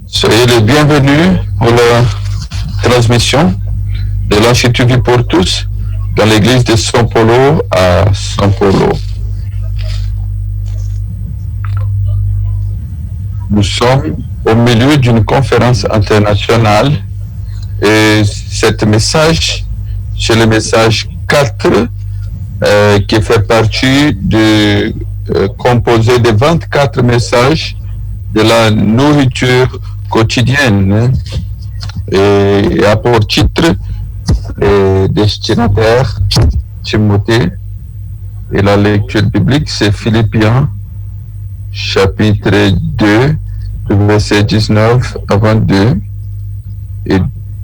Soyez les bienvenus pour la transmission de l'Institut Vie pour tous dans l'église de São Paulo à São Paulo. Nous sommes au milieu d'une conférence internationale et ce message, c'est le message 4 qui fait partie composé de 24 messages de la nourriture quotidienne et a pour titre le destinataire Timothée, et la lecture biblique c'est Philippiens chapitre 2 du verset 19 à 22 et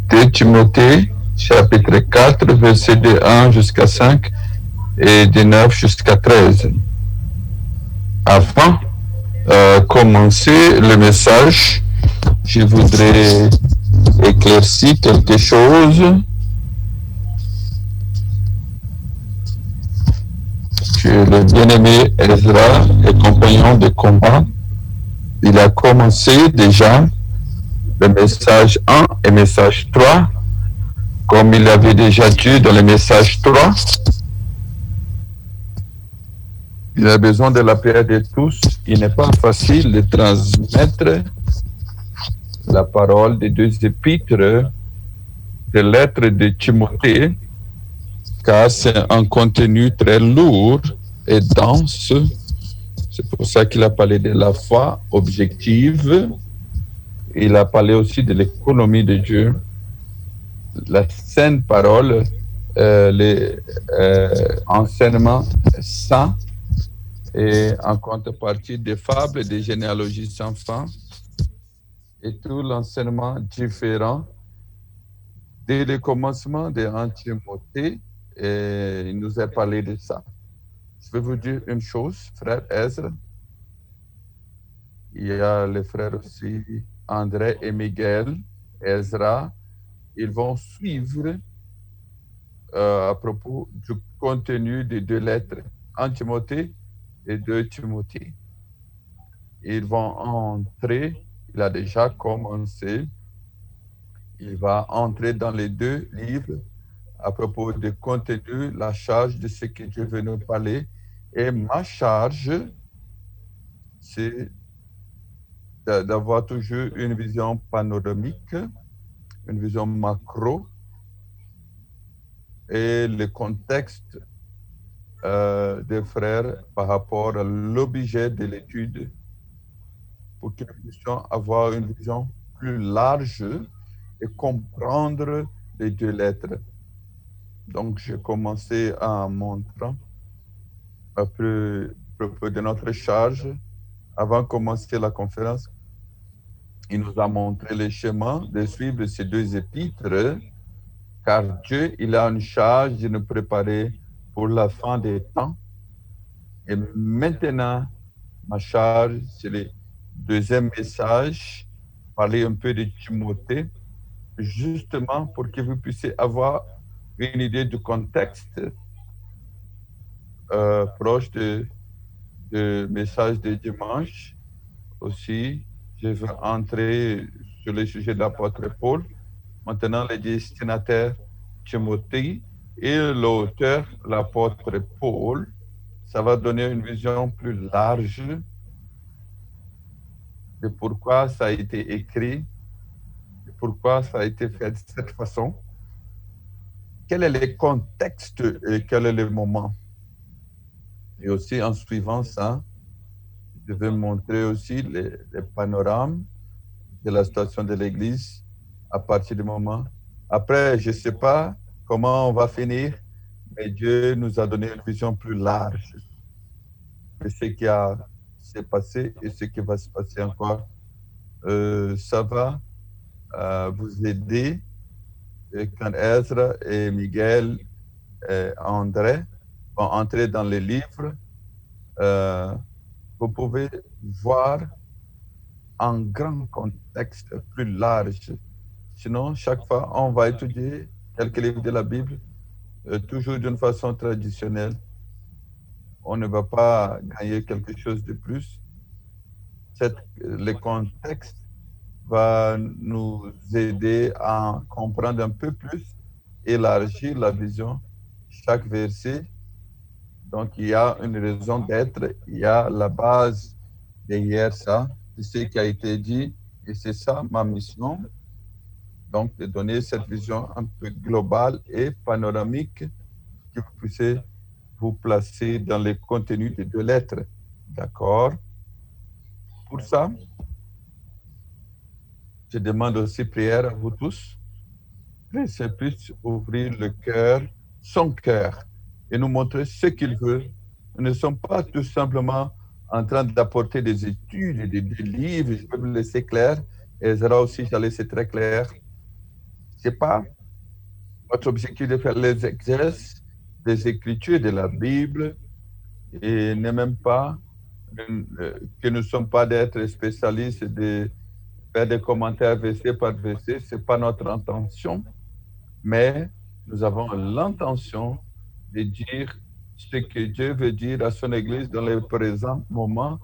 2 Timothée chapitre 4 verset de 1 jusqu'à 5 et de 9 jusqu'à 13. Avant commencer le message, je voudrais éclaircir quelque chose que le bien-aimé Ezra, le compagnon de combat, il a commencé déjà le message 1 et message 3, comme il avait déjà dit dans le message 3. Il a besoin de la prière de tous. Il n'est pas facile de transmettre la parole des deux épîtres de lettres de Timothée, car c'est un contenu très lourd et dense. C'est pour ça qu'il a parlé de la foi objective. Il a parlé aussi de l'économie de Dieu, la sainte parole, les enseignements saints, et en contrepartie des fables et des généalogies sans fin, et tout l'enseignement différent. Dès le commencement de Timothée, il nous a parlé de ça. Je vais vous dire une chose, frère Ezra. Il y a les frères aussi, André et Miguel, Ezra. Ils vont suivre à propos du contenu des deux lettres, 1 Timothée et 2 Timothée. Ils vont entrer, il a déjà commencé, il va entrer dans les deux livres à propos du contenu, la charge de ce que Dieu veut nous parler. Et ma charge, c'est d'avoir toujours une vision panoramique, une vision macro, et le contexte des frères par rapport à l'objet de l'étude, pour que nous puissions avoir une vision plus large et comprendre les deux lettres. Donc, j'ai commencé en montrant à propos de notre charge. Avant de commencer la conférence, il nous a montré le chemin de suivre ces deux épîtres, car Dieu, il a une charge de nous préparer pour la fin des temps. Et maintenant, ma charge, c'est le deuxième message, parler un peu de Timothée, justement pour que vous puissiez avoir une idée du contexte proche du message de dimanche. Aussi, je vais entrer sur le sujet de l'apôtre Paul. Maintenant, le destinataire Timothée et l'auteur, l'apôtre Paul, ça va donner une vision plus large de pourquoi ça a été écrit, de pourquoi ça a été fait de cette façon, quel est le contexte et quel est le moment. Et aussi, en suivant ça, je vais montrer aussi les panorames de la situation de l'Église à partir du moment. Après, je ne sais pas comment on va finir, mais Dieu nous a donné une vision plus large de ce qui s'est passé et ce qui va se passer encore. Ça va vous aider et quand Ezra et Miguel et André vont entrer dans les livres, euh, vous pouvez voir un grand contexte plus large. Sinon, chaque fois, on va étudier quelques livres de la Bible, toujours d'une façon traditionnelle. On ne va pas gagner quelque chose de plus. Le contexte va nous aider à comprendre un peu plus, élargir la vision, chaque verset. Donc, il y a une raison d'être, il y a la base derrière ça, c'est ce qui a été dit, et c'est ça ma mission, donc de donner cette vision un peu globale et panoramique que vous puissiez vous placer dans les contenus des deux lettres. D'accord? Pour ça, je demande aussi prière à vous tous, que ça puisse ouvrir le cœur, son cœur, et nous montrer ce qu'il veut. Nous ne sommes pas tout simplement en train d'apporter des études, des livres, je peux me laisser clair, et Zara aussi, j'ai laissé très clair. C'est pas notre objectif de faire les exercices des Écritures de la Bible, et n'est même pas que nous ne sommes pas d'être spécialistes de faire des commentaires verset par verset, ce n'est pas notre intention, mais nous avons l'intention de dire ce que Dieu veut dire à son Église dans le présent moment,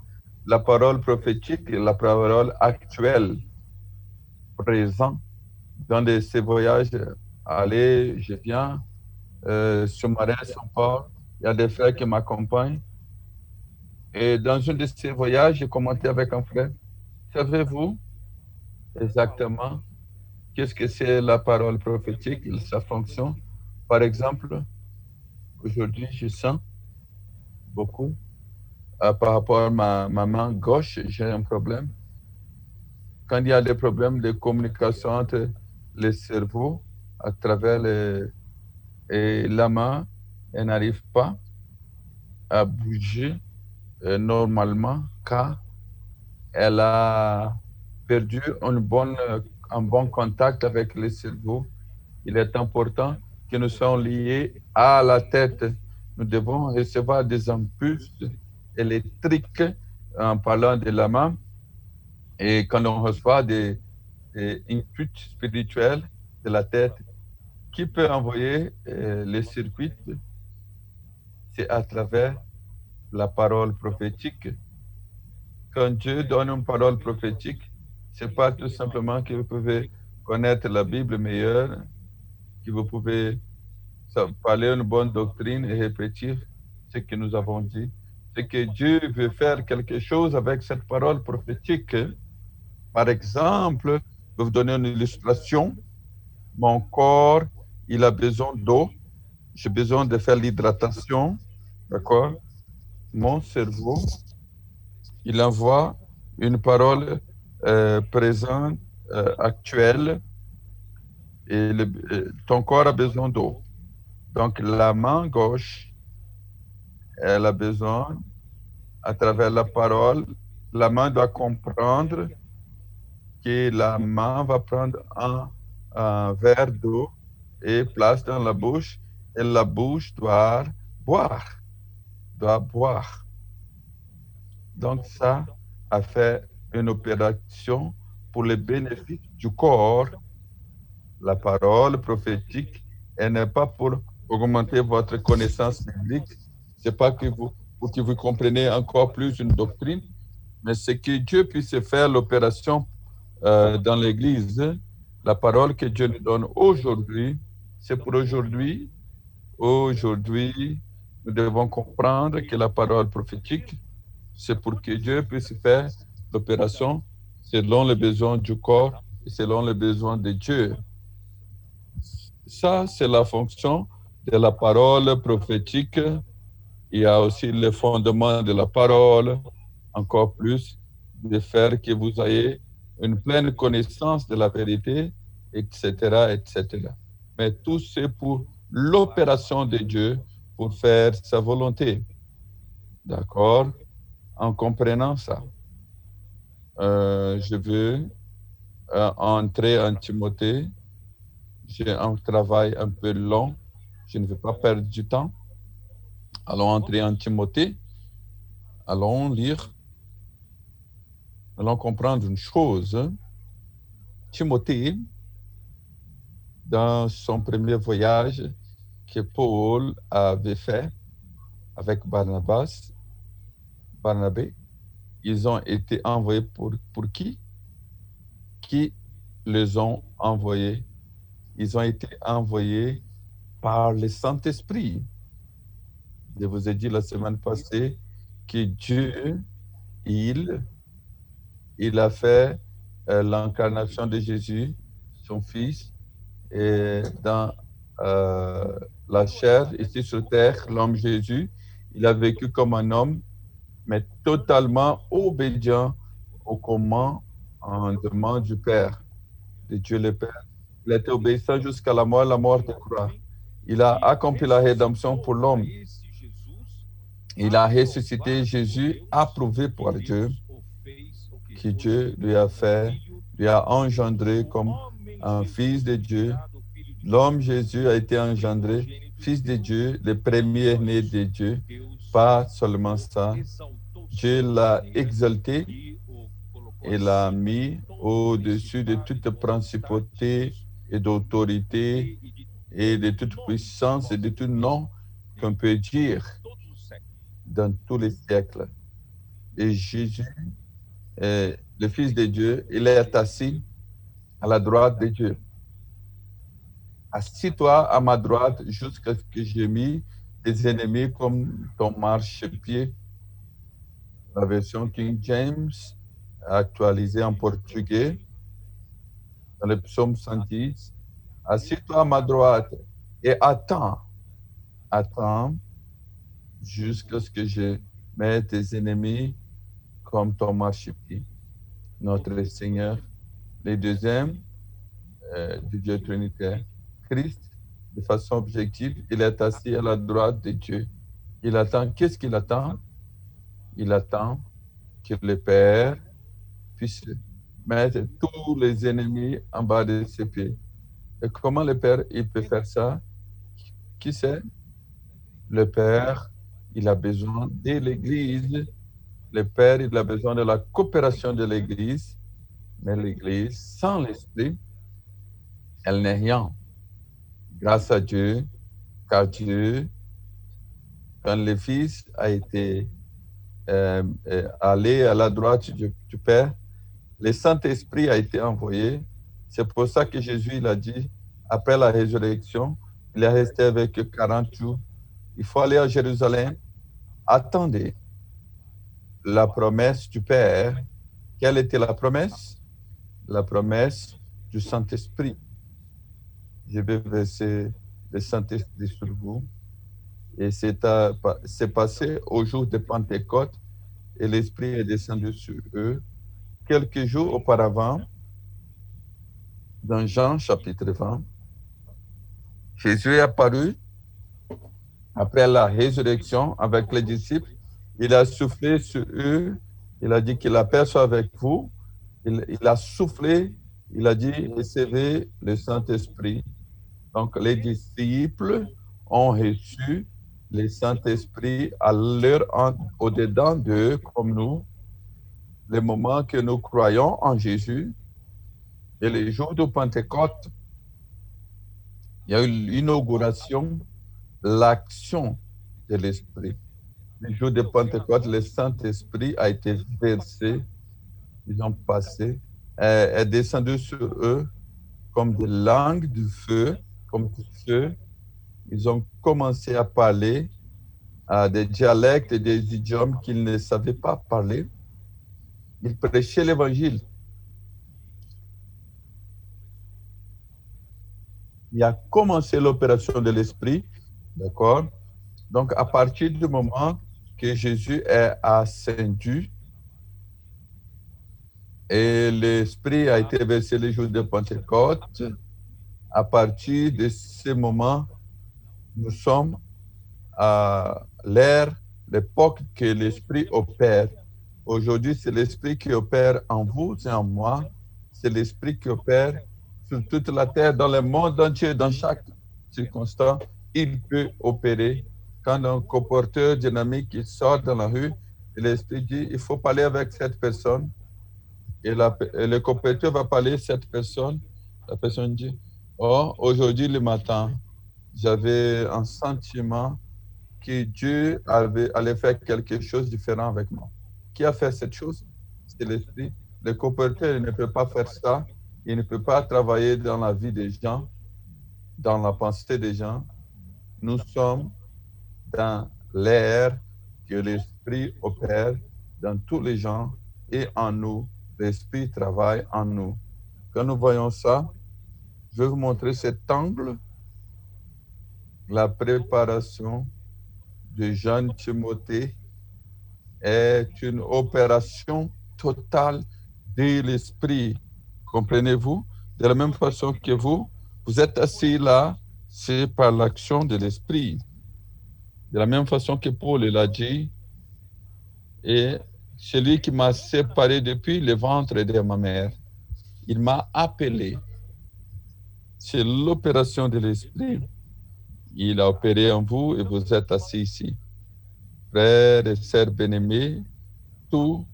la parole prophétique et la parole actuelle, présent, dans ces voyages, aller, je viens, sur Marais, son port, il y a des frères qui m'accompagnent. Et dans un de ces voyages, j'ai commenté avec un frère, savez-vous exactement qu'est-ce que c'est la parole prophétique, sa fonction? Par exemple, aujourd'hui, je sens beaucoup par rapport à ma main gauche, j'ai un problème. Quand il y a des problèmes de communication entre les cerveaux à travers et la main, elle n'arrive pas à bouger normalement car elle a perdu un bon contact avec le cerveau. Il est important que nous soyons liés à la tête. Nous devons recevoir des impulses électriques en parlant de la main. Et quand on reçoit des inputs spirituels de la tête, qui peut envoyer les circuits, c'est à travers la parole prophétique. Quand Dieu donne une parole prophétique, c'est pas tout simplement que vous pouvez connaître la Bible meilleure, que vous pouvez parler une bonne doctrine et répéter ce que nous avons dit. C'est que Dieu veut faire quelque chose avec cette parole prophétique. Par exemple, je vais vous donner une illustration. Mon corps, il a besoin d'eau. J'ai besoin de faire l'hydratation. D'accord? Mon cerveau, il envoie une parole présente, actuelle, et ton corps a besoin d'eau. Donc, la main gauche, elle a besoin, à travers la parole, la main doit comprendre que la main va prendre un verre d'eau et place dans la bouche, et la bouche boire, doit boire. Donc, ça a fait une opération pour le bénéfice du corps. La parole prophétique, elle n'est pas pour augmenter votre connaissance biblique, c'est pas que pour que vous compreniez encore plus une doctrine, mais c'est que Dieu puisse faire l'opération dans l'Église. La parole que Dieu nous donne aujourd'hui, c'est pour aujourd'hui. Aujourd'hui, nous devons comprendre que la parole prophétique, c'est pour que Dieu puisse faire l'opération selon les besoins du corps et selon les besoins de Dieu. Ça, c'est la fonction de la parole prophétique. Il y a aussi le fondement de la parole, encore plus, de faire que vous ayez une pleine connaissance de la vérité, etc., etc. Mais tout c'est pour l'opération de Dieu, pour faire sa volonté. D'accord? En comprenant ça, je veux entrer en Timothée. j'ai un travail un peu long. Je ne veux pas perdre du temps. Allons entrer en Timothée. Allons lire. Allons comprendre une chose. Timothée, dans son premier voyage que Paul avait fait avec Barnabé, ils ont été envoyés pour qui? Qui les ont envoyés? Ils ont été envoyés par le Saint-Esprit. Je vous ai dit la semaine passée que Dieu, il a fait l'incarnation de Jésus, son Fils, et dans la chair, ici sur terre, l'homme Jésus, il a vécu comme un homme, mais totalement obédient au commandement du Père, de Dieu le Père. Il a été obéissant jusqu'à la mort de croix. Il a accompli la rédemption pour l'homme. Il a ressuscité Jésus, approuvé par Dieu, que Dieu lui a fait, lui a engendré comme un fils de Dieu. L'homme Jésus a été engendré, fils de Dieu, le premier-né de Dieu. Pas seulement ça, Dieu l'a exalté et l'a mis au-dessus de toute principauté et d'autorité et de toute puissance et de tout nom qu'on peut dire dans tous les siècles. Et Jésus, le Fils de Dieu, il est assis à la droite de Dieu. Assis-toi à ma droite jusqu'à ce que j'ai mis tes ennemis comme ton marchepied. La version King James, actualisée en portugais, dans le psaume 110. Assis-toi à ma droite et attends jusqu'à ce que je mette tes ennemis comme ton marchepied. Notre Seigneur, le deuxième du Dieu Trinitaire, Christ, de façon objective, il est assis à la droite de Dieu. Il attend, qu'est-ce qu'il attend? Il attend que le Père puisse mettre tous les ennemis en bas de ses pieds. Et comment le Père, il peut faire ça? Qui sait? Le Père, il a besoin de l'Église. Le Père, il a besoin de la coopération de l'Église. Mais l'Église, sans l'Esprit, elle n'est rien. Grâce à Dieu, car Dieu, quand le Fils a été allé à la droite du Père, le Saint-Esprit a été envoyé. C'est pour ça que Jésus, il a dit, après la résurrection, il est resté avec 40 jours. Il faut aller à Jérusalem. Attendez la promesse du Père. Quelle était la promesse? La promesse du Saint-Esprit. Je vais verser le Saint-Esprit sur vous. Et c'est passé au jour de Pentecôte et l'Esprit est descendu sur eux. Quelques jours auparavant, dans Jean chapitre 20, Jésus est apparu après la résurrection avec les disciples. Il a soufflé sur eux. Il a dit que la paix soit avec vous. Il a soufflé. Il a dit, recevez le Saint-Esprit. Donc, les disciples ont reçu le Saint-Esprit au-dedans d'eux, comme nous, le moment que nous croyons en Jésus. Et le jour de Pentecôte, il y a eu l'inauguration, l'action de l'Esprit. Le jour de Pentecôte, le Saint-Esprit a été versé, ils ont passé, est descendu sur eux comme des langues du feu, comme du feu. Ils ont commencé à parler à des dialectes et des idiomes qu'ils ne savaient pas parler. Ils prêchaient l'Évangile. Il a commencé l'opération de l'Esprit, d'accord? Donc, à partir du moment que Jésus est ascendu et l'Esprit a été versé le jour de Pentecôte, à partir de ce moment, nous sommes à l'époque que l'Esprit opère. Aujourd'hui, c'est l'Esprit qui opère en vous et en moi. C'est l'Esprit qui opère sur toute la terre, dans le monde entier, dans chaque circonstance, il peut opérer. Quand un comporteur dynamique il sort dans la rue, et l'Esprit dit, il faut parler avec cette personne, et le comporteur va parler à cette personne, la personne dit, oh, aujourd'hui le matin, j'avais un sentiment que Dieu allait faire quelque chose de différent avec moi. Qui a fait cette chose? C'est l'Esprit. Le comporteur ne peut pas faire ça. Il ne peut pas travailler dans la vie des gens, dans la pensée des gens. Nous sommes dans l'ère que l'Esprit opère dans tous les gens et en nous. L'Esprit travaille en nous. Quand nous voyons ça, je vais vous montrer cet angle, la préparation de Jean Timothée est une opération totale de l'esprit. Comprenez-vous? De la même façon que vous êtes assis là, c'est par l'action de l'esprit. De la même façon que Paul l'a dit, et celui qui m'a séparé depuis le ventre de ma mère, il m'a appelé. C'est l'opération de l'esprit. Il a opéré en vous et vous êtes assis ici. Frères et sœurs bien-aimés, tout,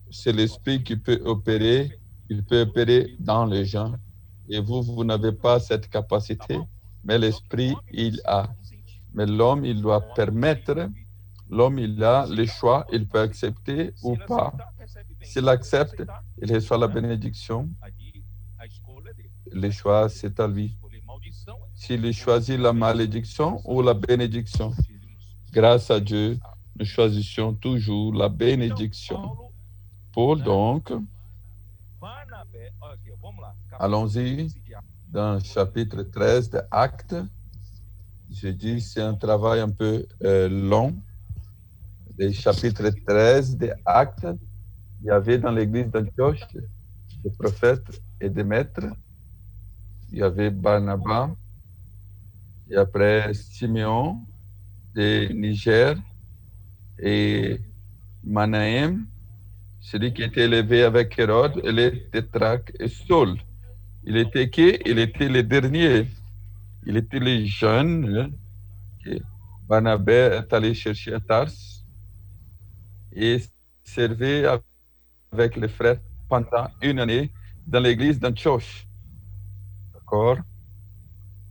c'est l'esprit qui peut opérer. Il peut opérer dans les gens. Et vous n'avez pas cette capacité, mais l'esprit, il a. Mais l'homme, il doit permettre, l'homme, il a le choix, il peut accepter ou pas. S'il accepte, il reçoit la bénédiction. Le choix, c'est à lui. S'il choisit la malédiction ou la bénédiction, grâce à Dieu, nous choisissons toujours la bénédiction. Paul, donc, allons-y dans le chapitre 13 de Actes. Je dis c'est un travail un peu long. Le chapitre 13 de Actes, il y avait dans l'église d'Antioche des prophètes et des maîtres. Il y avait Barnabas, et après Simeon de Niger et Manahem, celui qui était élevé avec Hérode, et les tétrarques et Saul. Il était qui? Il était le dernier. Il était le jeune que Barnabé est allé chercher à Tars et servait avec les frères pendant une année dans l'église d'Antioche. D'accord?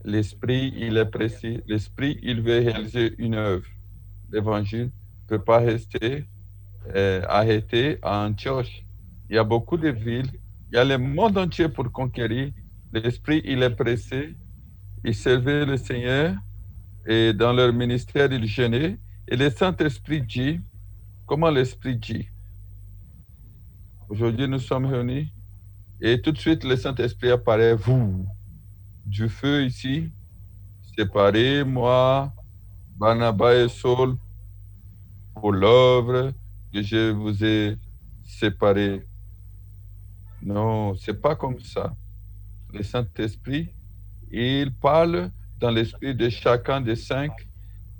L'esprit, il est précis. L'esprit, il veut réaliser une œuvre. L'évangile ne peut pas rester arrêté à Antioche. Il y a beaucoup de villes. Il y a le monde entier pour conquérir. L'esprit, il est pressé. Ils servaient le Seigneur et dans leur ministère, ils jeûnaient. Et le Saint-Esprit dit, comment l'Esprit dit? Aujourd'hui, nous sommes réunis et tout de suite, le Saint-Esprit apparaît, vous, du feu ici, séparez moi, Barnabas et Saul, pour l'œuvre que je vous ai séparés. Non, c'est pas comme ça. Le Saint-Esprit, il parle dans l'esprit de chacun des cinq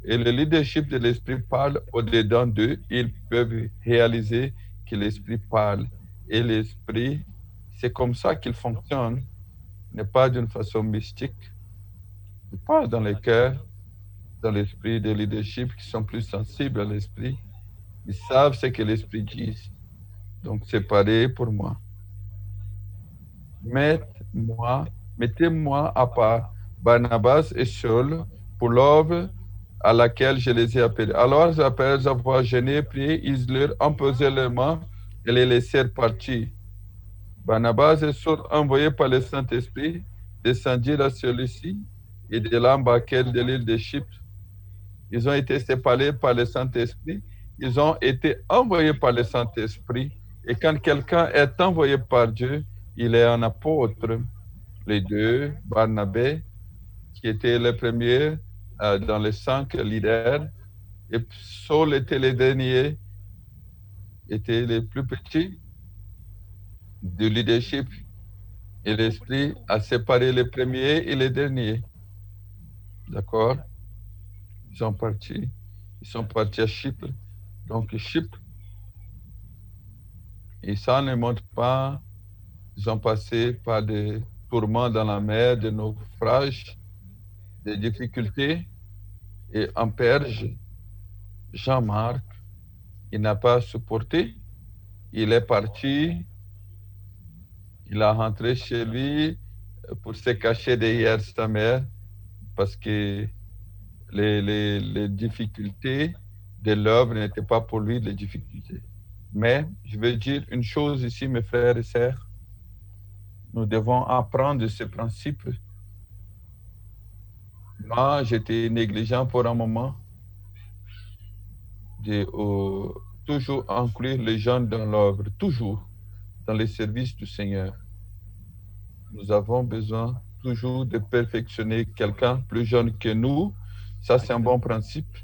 et le leadership de l'esprit parle au-dedans d'eux. Ils peuvent réaliser que l'esprit parle. Et l'esprit, c'est comme ça qu'il fonctionne, n'est pas d'une façon mystique. Il parle dans les cœurs, dans l'esprit de leadership qui sont plus sensibles à l'esprit. Ils savent ce que l'esprit dit. Donc c'est pareil pour moi. Mettez-moi à part Barnabas et Saul pour l'œuvre à laquelle je les ai appelés. Alors, après avoir jeûné, prié, ils leur imposaient les mains et les laissèrent partir. Barnabas et Saul, envoyés par le Saint-Esprit, descendirent à celui-ci et de l'embarquèrent de l'île de Chypre. Ils ont été séparés par le Saint-Esprit. Ils ont été envoyés par le Saint-Esprit. Et quand quelqu'un est envoyé par Dieu, il est un apôtre. Les deux, Barnabé, qui était le premier dans les 5 leaders, et Saul était le dernier, était le plus petit du leadership. Et l'Esprit a séparé les premiers et les derniers. D'accord? Ils sont partis. Ils sont partis à Chypre. Donc, Chypre, et ça ne montre pas, ils ont passé par des tourments dans la mer, des naufrages, des difficultés. Et en Perge, Jean-Marc, il n'a pas supporté. Il est parti, il a rentré chez lui pour se cacher derrière sa mère parce que les difficultés de l'œuvre n'étaient pas pour lui les difficultés. Mais je veux dire une chose ici, mes frères et sœurs, nous devons apprendre de ce principe. Moi, j'étais négligent pour un moment de toujours inclure les jeunes dans l'œuvre, toujours dans les services du Seigneur. Nous avons besoin toujours de perfectionner quelqu'un plus jeune que nous. Ça, c'est un bon principe,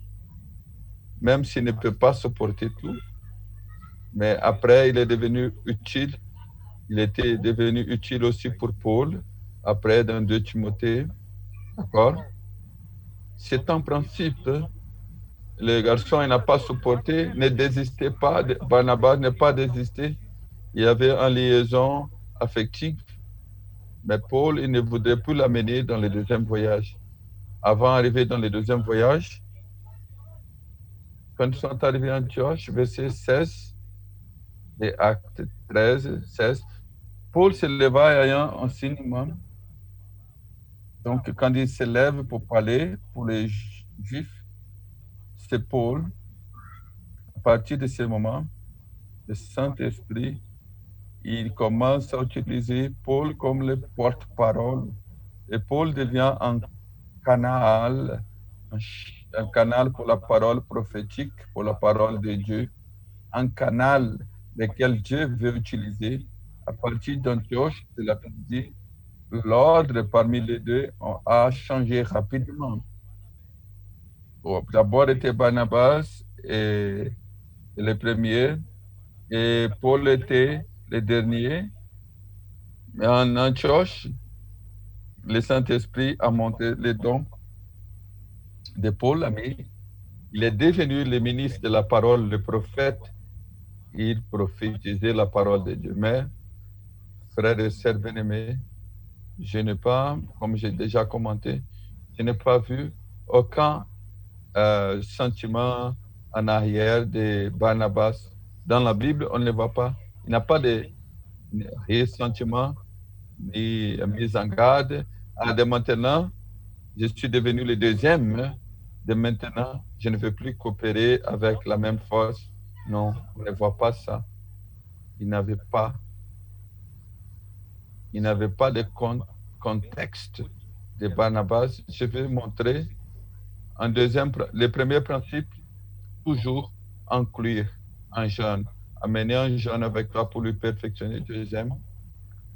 même s'il ne peut pas supporter tout. Mais après, il est devenu utile. Il était devenu utile aussi pour Paul, après dans 2 Timothée. D'accord? C'est un principe. Le garçon, il n'a pas supporté, ne désistez pas. Barnabas n'a pas désisté. Il y avait une liaison affective. Mais Paul, il ne voudrait plus l'amener dans le deuxième voyage. Avant d'arriver dans le deuxième voyage, quand ils sont arrivés à Antioche, verset 16, et acte 13, 16, Paul se leva ayant un enseignement. Donc, quand il se lève pour parler pour les Juifs, c'est Paul. À partir de ce moment, le Saint-Esprit, il commence à utiliser Paul comme le porte-parole. Et Paul devient canal, un canal pour la parole prophétique, pour la parole de Dieu, un canal lequel Dieu veut utiliser. À partir d'Antioche, de l'après-midi, l'ordre parmi les deux a changé rapidement. D'abord était Barnabas et le premier, et Paul était le dernier. Mais en Antioche, le Saint-Esprit a montré les dons de Paul, mais il est devenu le ministre de la parole, le prophète. Il prophétisait la parole de Dieu. Mais, frères et sœurs bien-aimés, je n'ai pas, comme j'ai déjà commenté, je n'ai pas vu aucun sentiment en arrière de Barnabas. Dans la Bible, on ne le voit pas. Il n'a pas de ressentiment ni mise en garde. De maintenant, je suis devenu le deuxième. De maintenant, je ne veux plus coopérer avec la même force. Non, on ne voit pas ça. Il n'avait pas de contexte de Barnabas. Je vais montrer le premier principe, toujours inclure un jeune, amener un jeune avec toi pour lui perfectionner. Deuxième,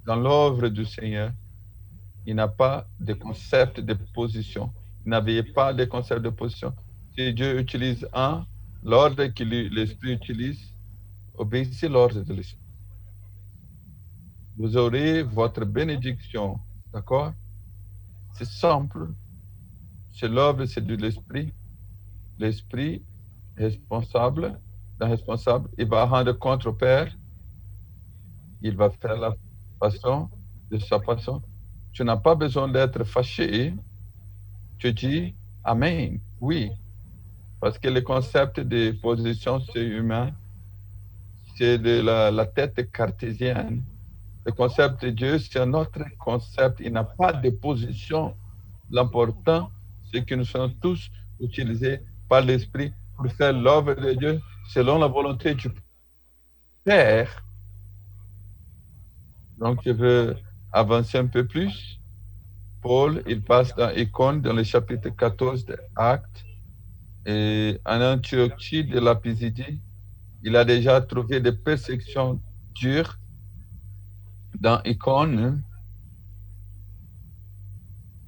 dans l'œuvre du Seigneur, il n'a pas de concept de position. Il n'avait pas de concept de position. Si Dieu utilise un, l'ordre que l'Esprit utilise, obéissez l'ordre de l'Esprit. Vous aurez votre bénédiction. D'accord? C'est simple. C'est l'œuvre, c'est de l'Esprit. L'Esprit responsable, il va rendre compte au Père. Il va faire la façon de sa façon. Tu n'as pas besoin d'être fâché. Tu dis Amen. Oui. Parce que le concept de position, c'est humain. C'est de la tête cartésienne. Le concept de Dieu, c'est un autre concept. Il n'a pas de position. L'important, c'est que nous sommes tous utilisés par l'Esprit pour faire l'œuvre de Dieu selon la volonté du Père. Donc, je veux avancer un peu plus. Paul, il passe dans Icône, dans le chapitre 14 des Actes. Et en Antiochie de la Pisidie, il a déjà trouvé des persécutions dures. Dans Icône,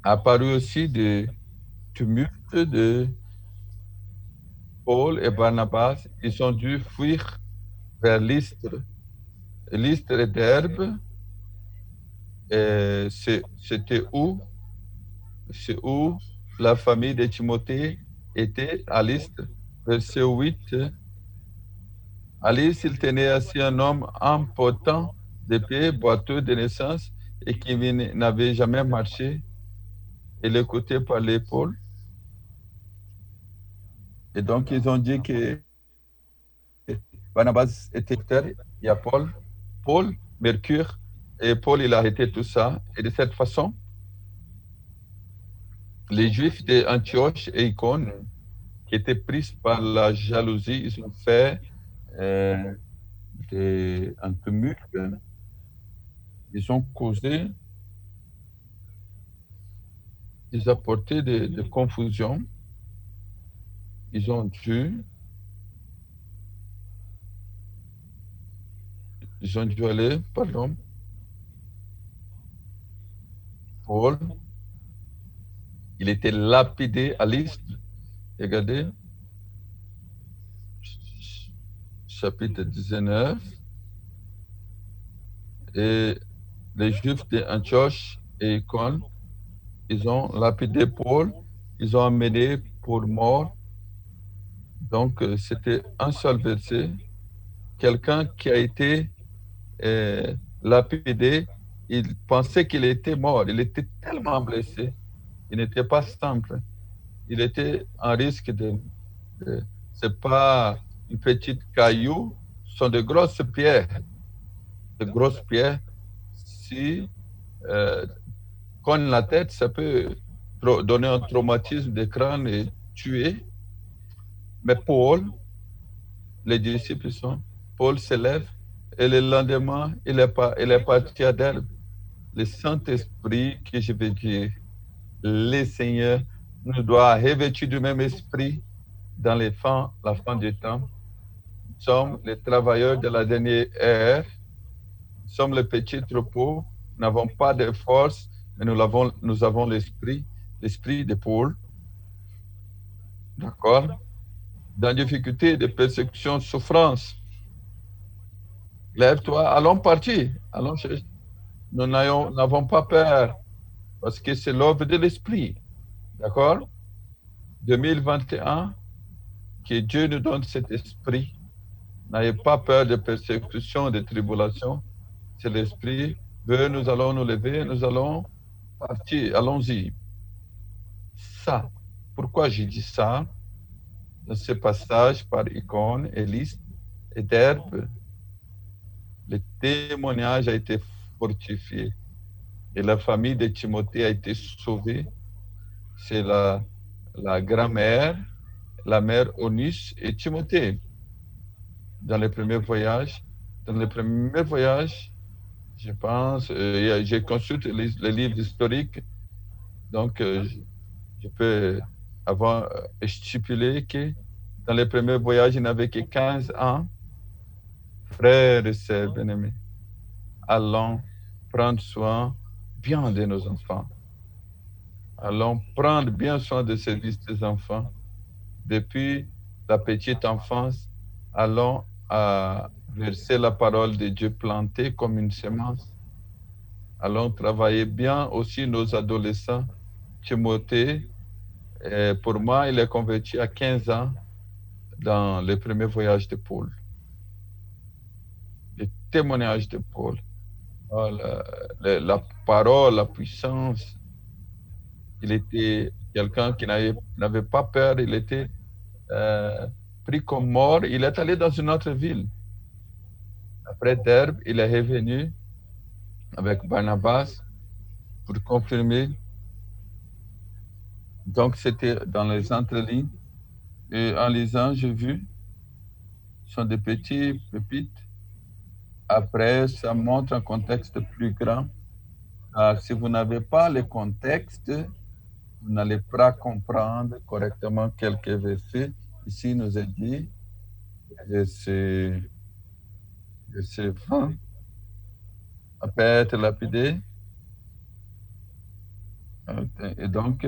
apparu aussi des tumultes de Paul et Barnabas. Ils ont dû fuir vers Lystre. Lystre et Derbe, c'était où? C'est où la famille de Timothée était à Lystre. Verset 8. À Lystre, il tenait assis un homme impotent de pied, boiteux de naissance, et qui n'avait jamais marché, et l'écoutait par l'épaule. Et donc, ils ont dit que Barnabas était Terre, il y a Paul, Paul, Mercure, et Paul, il a arrêté tout ça. Et de cette façon, les Juifs d'Antioche et Icône, qui étaient pris par la jalousie, ils ont fait euh, un tumulte, ils ont causé, ils ont apporté de confusion, ils ont dû aller, pardon, Paul, il était lapidé à Lystre. Regardez, chapitre 19. Et les Juifs d'Antioche et Icône, ils ont lapidé Paul, ils ont amené pour mort. Donc, c'était un seul verset. Quelqu'un qui a été lapidé, il pensait qu'il était mort. Il était tellement blessé. Il n'était pas simple. Il était en risque c'est pas une petite caillou, ce sont de grosses pierres. De grosses pierres. Si euh, cogne la tête, ça peut donner un traumatisme de crâne et tuer. Mais Paul, les disciples sont, Paul se lève et le lendemain, il est parti à Derbe. Le Saint-Esprit, que je veux dire, le Seigneur nous doit revêtir du même esprit dans la fin du temps. Nous sommes les travailleurs de la dernière ère. Nous sommes le petit troupeau. Nous n'avons pas de force, mais nous avons l'esprit de Paul. D'accord? Dans difficulté, de persécution, souffrance. Lève-toi, allons partir. Allons chercher. Nous n'avons pas peur parce que c'est l'œuvre de l'esprit. D'accord? 2021, que Dieu nous donne cet esprit. N'ayez pas peur de persécution, de tribulation. C'est l'esprit. Nous allons nous lever, nous allons partir. Allons-y. Ça. Pourquoi j'ai dit ça? Dans ce passage par Icône, Élise et Derbe, le témoignage a été fortifié et la famille de Timothée a été sauvée. C'est la grand-mère, la mère Eunice et Timothée. Dans les premiers voyages, je pense, j'ai consulté les livres historiques, donc je peux avoir stipulé que dans les premiers voyages, il n'avait que 15 ans. Frères et sœurs bien-aimés, allons prendre soin bien de nos enfants. Allons prendre bien soin de service des enfants. Depuis la petite enfance, allons verser la parole de Dieu plantée comme une semence. Allons travailler bien aussi nos adolescents. Timothée, pour moi, il est converti à 15 ans dans le premier voyage de Paul. Le témoignage de Paul. Oh, la parole, la puissance. Il était quelqu'un qui n'avait pas peur. Il était pris comme mort. Il est allé dans une autre ville. Après Derbe, il est revenu avec Barnabas pour confirmer. Donc, c'était dans les entrelignes. Et en lisant, j'ai vu, ce sont des petits pépites. Après, ça montre un contexte plus grand. Si vous n'avez pas le contexte, vous n'allez pas comprendre correctement quelques versets. Ici, il nous est dit, verset 20, après être lapidé. Et donc,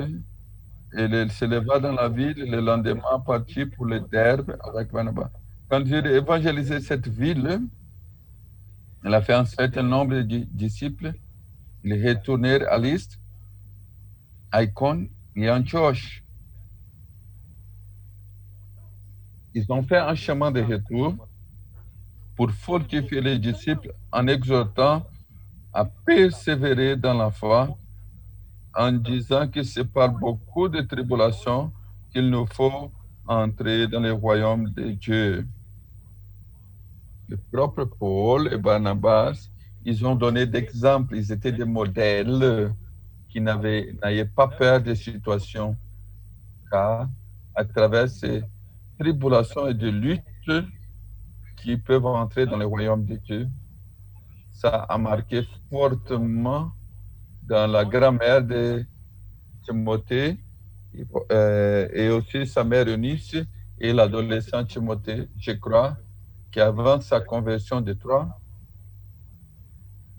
il se leva dans la ville et le lendemain partit pour le Derbe avec Barnabas. Quand Dieu a évangélisé cette ville, il a fait un certain nombre de disciples. Ils retournèrent à Lystre, à Icône et à Antioche. Ils ont fait un chemin de retour pour fortifier les disciples en exhortant à persévérer dans la foi en disant que c'est par beaucoup de tribulations qu'il nous faut entrer dans le royaume de Dieu. Le propre Paul et Barnabas, ils ont donné d'exemples, ils étaient des modèles qui n'avaient pas peur des situations, car à travers ces tribulations et de luttes qui peuvent entrer dans le royaume de Dieu, ça a marqué fortement dans la grammaire de Timothée et aussi sa mère Eunice et l'adolescent Timothée, je crois, qu'avant sa conversion de Troyes,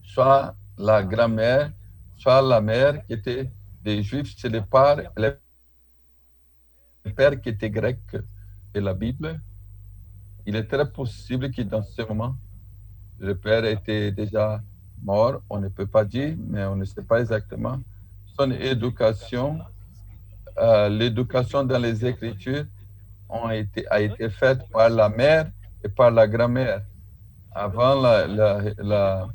soit la grand-mère, soit la mère qui était des Juifs, c'est les pères qui étaient grecs de la Bible. Il est très possible que dans ce moment, le père était déjà mort, on ne peut pas dire, mais on ne sait pas exactement. Son éducation, l'éducation dans les Écritures a été faite par la mère et par la grand-mère. Avant la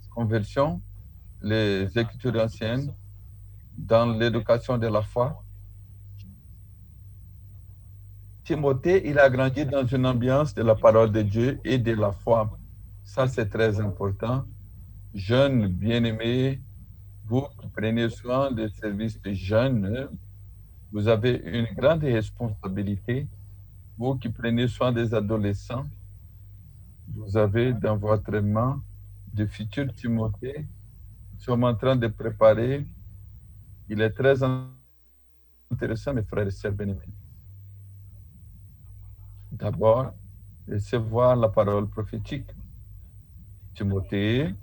conversion, les Écritures anciennes, dans l'éducation de la foi, Timothée, il a grandi dans une ambiance de la parole de Dieu et de la foi. Ça, c'est très important. Jeunes bien-aimés, vous qui prenez soin des services des jeunes, vous avez une grande responsabilité. Vous qui prenez soin des adolescents, vous avez dans votre main de futur Timothée. Nous sommes en train de préparer. Il est très intéressant, mes frères et sœurs bien-aimés. D'abord, recevoir la parole prophétique. Timothée,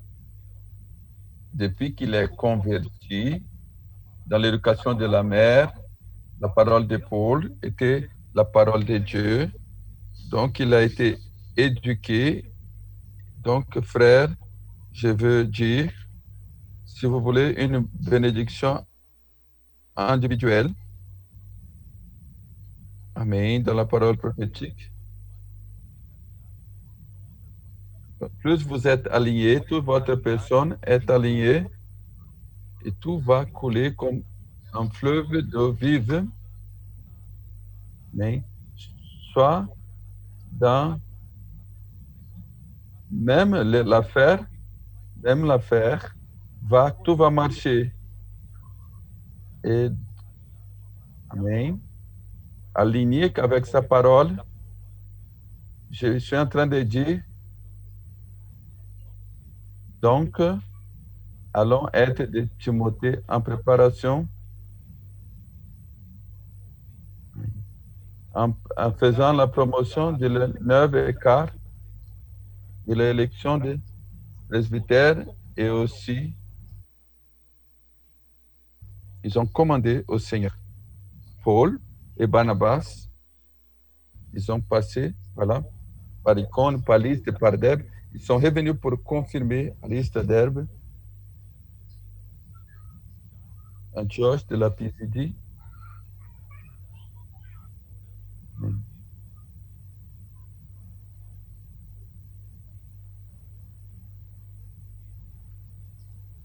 depuis qu'il est converti dans l'éducation de la mère, la parole de Paul était la parole de Dieu. Donc, il a été éduqué. Donc, frère, je veux dire, si vous voulez une bénédiction individuelle, amen, dans la parole prophétique, plus vous êtes aligné, toute votre personne est alignée et tout va couler comme un fleuve d'eau vive, mais soit dans même l'affaire, tout va marcher. Et, amen, aligné avec sa parole, je suis en train de dire, donc, allons être de Timothée en préparation, en faisant la promotion de la 9 écarts de l'élection des presbytères et aussi, ils ont commandé au Seigneur. Paul et Barnabas, ils ont passé, voilà, par Icône, par Lystre, par Derbe. Ils sont revenus pour confirmer à Lystre, Derbe, Antioche de la Pisidie.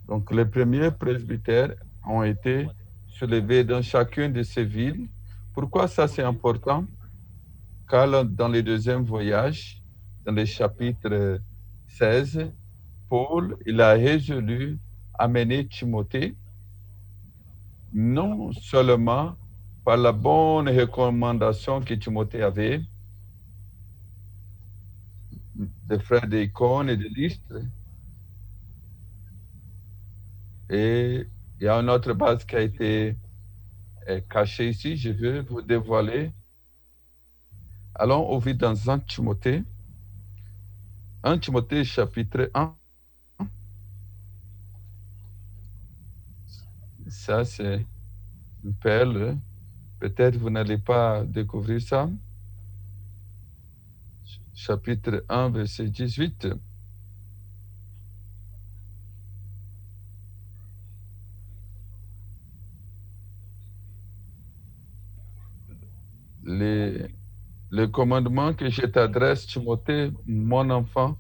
Donc, les premiers presbytères ont été soulevés dans chacune de ces villes. Pourquoi ça c'est important? Car dans le deuxième voyage, dans le chapitre 16, Paul, il a résolu amener Timothée, non seulement par la bonne recommandation que Timothée avait des frères d'Icône et de Lystre, et il y a une autre base qui a été cachée ici, je veux vous dévoiler. Allons ouvrir dans 1 Timothée, 1 Timothée chapitre 1. Ça, c'est une perle. Peut-être vous n'allez pas découvrir ça. Chapitre 1, verset 18. Le commandement que je t'adresse, Timothée, mon enfant,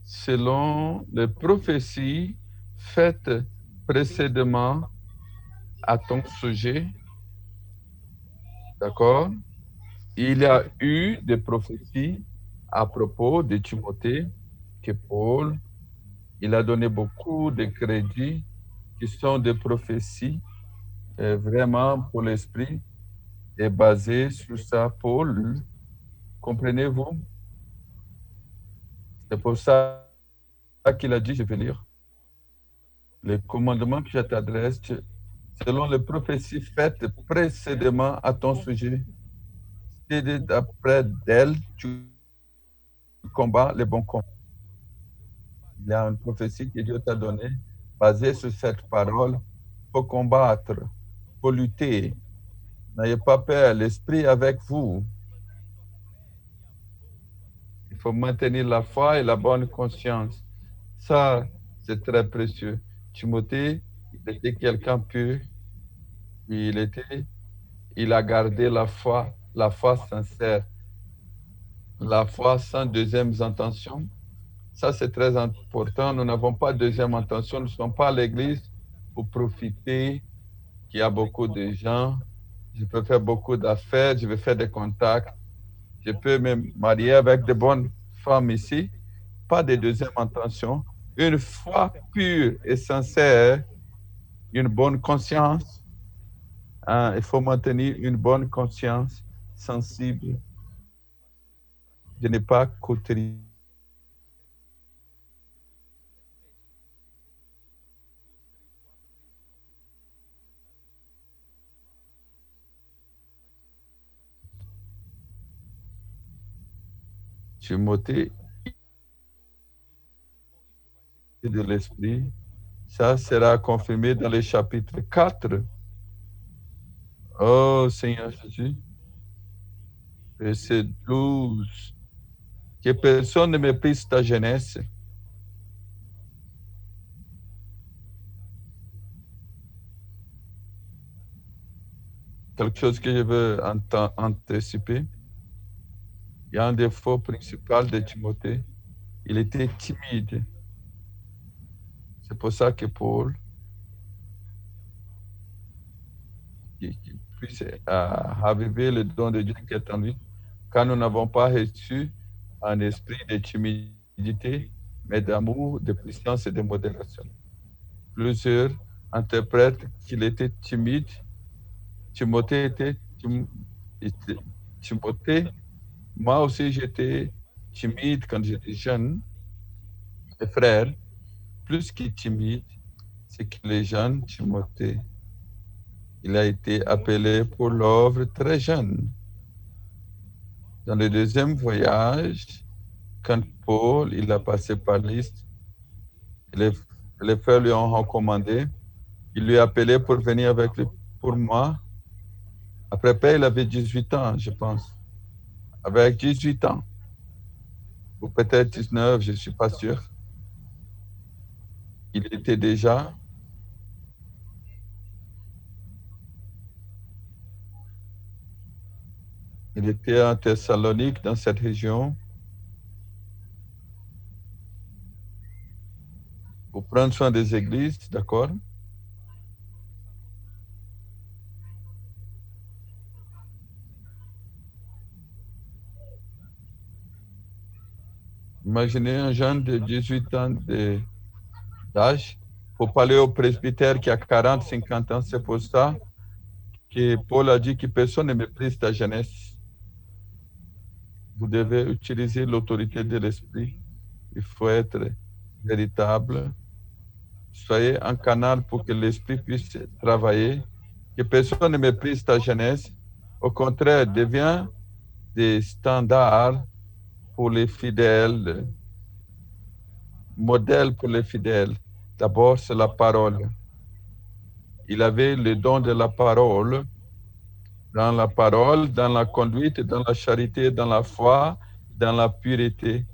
selon les prophéties faites précédemment à ton sujet. D'accord? Il y a eu des prophéties à propos de Timothée que Paul, il a donné beaucoup de crédits qui sont des prophéties vraiment pour l'esprit et basées sur ça. Paul, comprenez-vous? C'est pour ça qu'il a dit, je vais lire, les commandements que je t'adresse, selon les prophéties faites précédemment à ton sujet, c'est d'après d'elles, tu combats les bons combats. Il y a une prophétie que Dieu t'a donnée, basée sur cette parole. Il faut combattre, il faut lutter. N'ayez pas peur, l'Esprit est avec vous. Il faut maintenir la foi et la bonne conscience. Ça, c'est très précieux. Timothée, il était quelqu'un pur. Il a gardé la foi sincère, la foi sans deuxième intention. Ça, c'est très important. Nous n'avons pas de deuxième intention. Nous ne sommes pas à l'église pour profiter qu'il y a beaucoup de gens. Je peux faire beaucoup d'affaires, je vais faire des contacts. Je peux me marier avec de bonnes femmes ici. Pas de deuxième intention. Une foi pure et sincère, une bonne conscience. Hein, il faut maintenir une bonne conscience sensible. Je n'ai pas coterie. Timothée de l'esprit. Ça sera confirmé dans le chapitre 4. Oh Seigneur Jésus, verset 12. Que personne ne méprise ta jeunesse. Quelque chose que je veux anticiper. Il y a un défaut principal de Timothée. Il était timide. C'est pour ça que Paul, qui puisse aviver le don de Dieu qui est en lui, car nous n'avons pas reçu un esprit de timidité, mais d'amour, de puissance et de modération. Plusieurs interprètent qu'il était timide. Timothée était Timothée. Moi aussi, j'étais timide quand j'étais jeune. Mes frères, plus que timide, c'est que les jeunes, Timothée, il a été appelé pour l'œuvre très jeune. Dans le deuxième voyage, quand Paul il a passé par l'Est, les, les frères lui ont recommandé, il lui a appelé pour venir avec lui pour moi. Après Père, il avait 18 ans, je pense. Avec 18 ans, ou peut-être 19, je ne suis pas sûr. Il était déjà, il était en Thessalonique, dans cette région, pour prendre soin des églises, d'accord? Imaginez un jeune de 18 ans d'âge pour parler au presbytère qui a 40, 50 ans. C'est pour ça que Paul a dit que personne ne méprise ta jeunesse. Vous devez utiliser l'autorité de l'esprit. Il faut être véritable. Soyez un canal pour que l'esprit puisse travailler. Que personne ne méprise ta jeunesse. Au contraire, deviens des standards pour les fidèles, modèle pour les fidèles. D'abord, c'est la parole. Il avait le don de la parole, dans la conduite, dans la charité, dans la foi, dans la pureté.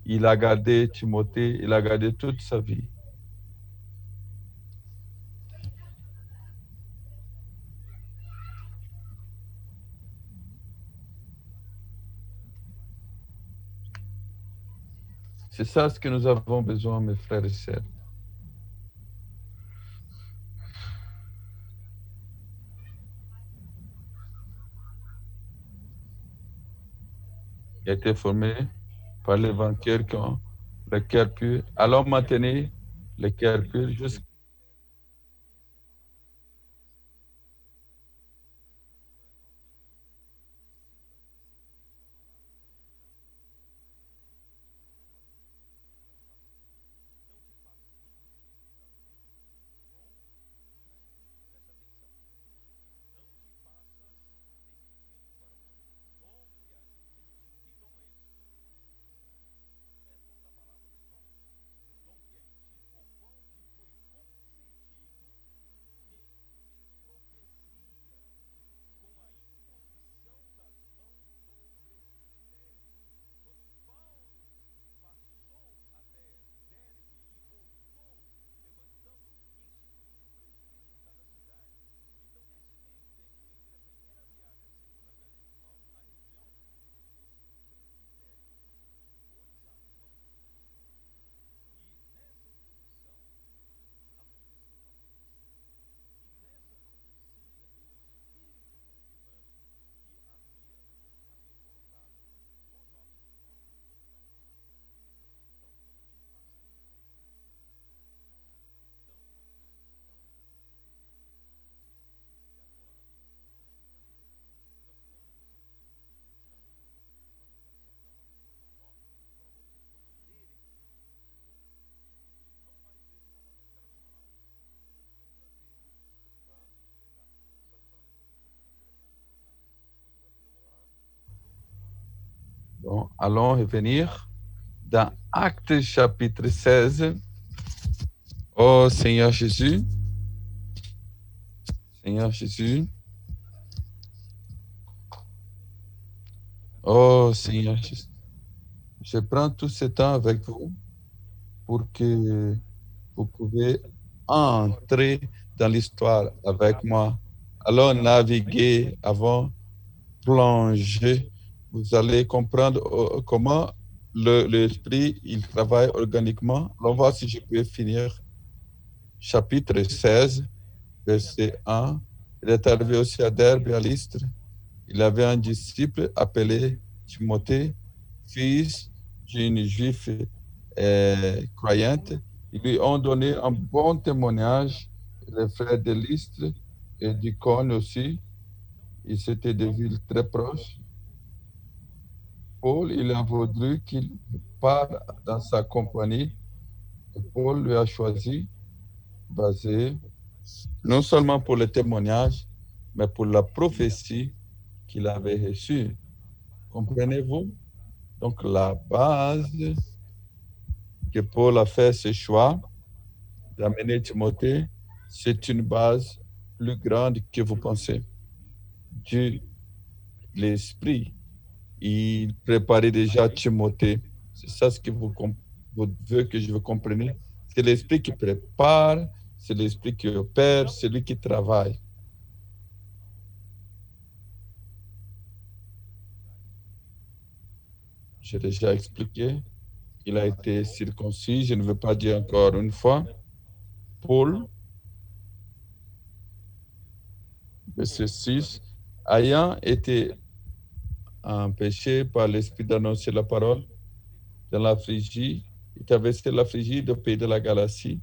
Il a gardé Timothée, il a gardé toute sa vie. C'est ça ce que nous avons besoin, mes frères et sœurs. Il a été formé par les vainqueurs qui ont le cœur pur. Alors maintenez le cœur pur jusqu'à Bon, allons revenir dans Actes chapitre 16. Oh Seigneur Jésus, Seigneur Jésus, oh Seigneur Jésus, je prends tout ce temps avec vous pour que vous pouvez entrer dans l'histoire avec moi. Allons naviguer avant plonger. Vous allez comprendre comment l'esprit il travaille organiquement. On va voir si je peux finir chapitre 16, verset 1. Il est arrivé aussi à Derbe, à Lystre. Il avait un disciple appelé Timothée, fils d'une juive croyante. Ils lui ont donné un bon témoignage. Les frères de Lystre et d'Icône aussi. Ils étaient des villes très proches. Paul, il a voulu qu'il parte dans sa compagnie. Et Paul lui a choisi, basé non seulement pour le témoignage, mais pour la prophétie qu'il avait reçue. Comprenez-vous? Donc, la base que Paul a fait ce choix d'amener Timothée, c'est une base plus grande que vous pensez. Dieu, l'Esprit, il préparait déjà Timothée. C'est ça ce que vous veut que je vous comprenne. C'est l'Esprit qui prépare, c'est l'Esprit qui opère, c'est lui qui travaille. J'ai déjà expliqué. Il a été circoncis, je ne veux pas dire encore une fois. Paul, verset 6, ayant été empêché par l'Esprit d'annoncer la parole dans la Phrygie, il traversait la Phrygie, le pays de la Galatie.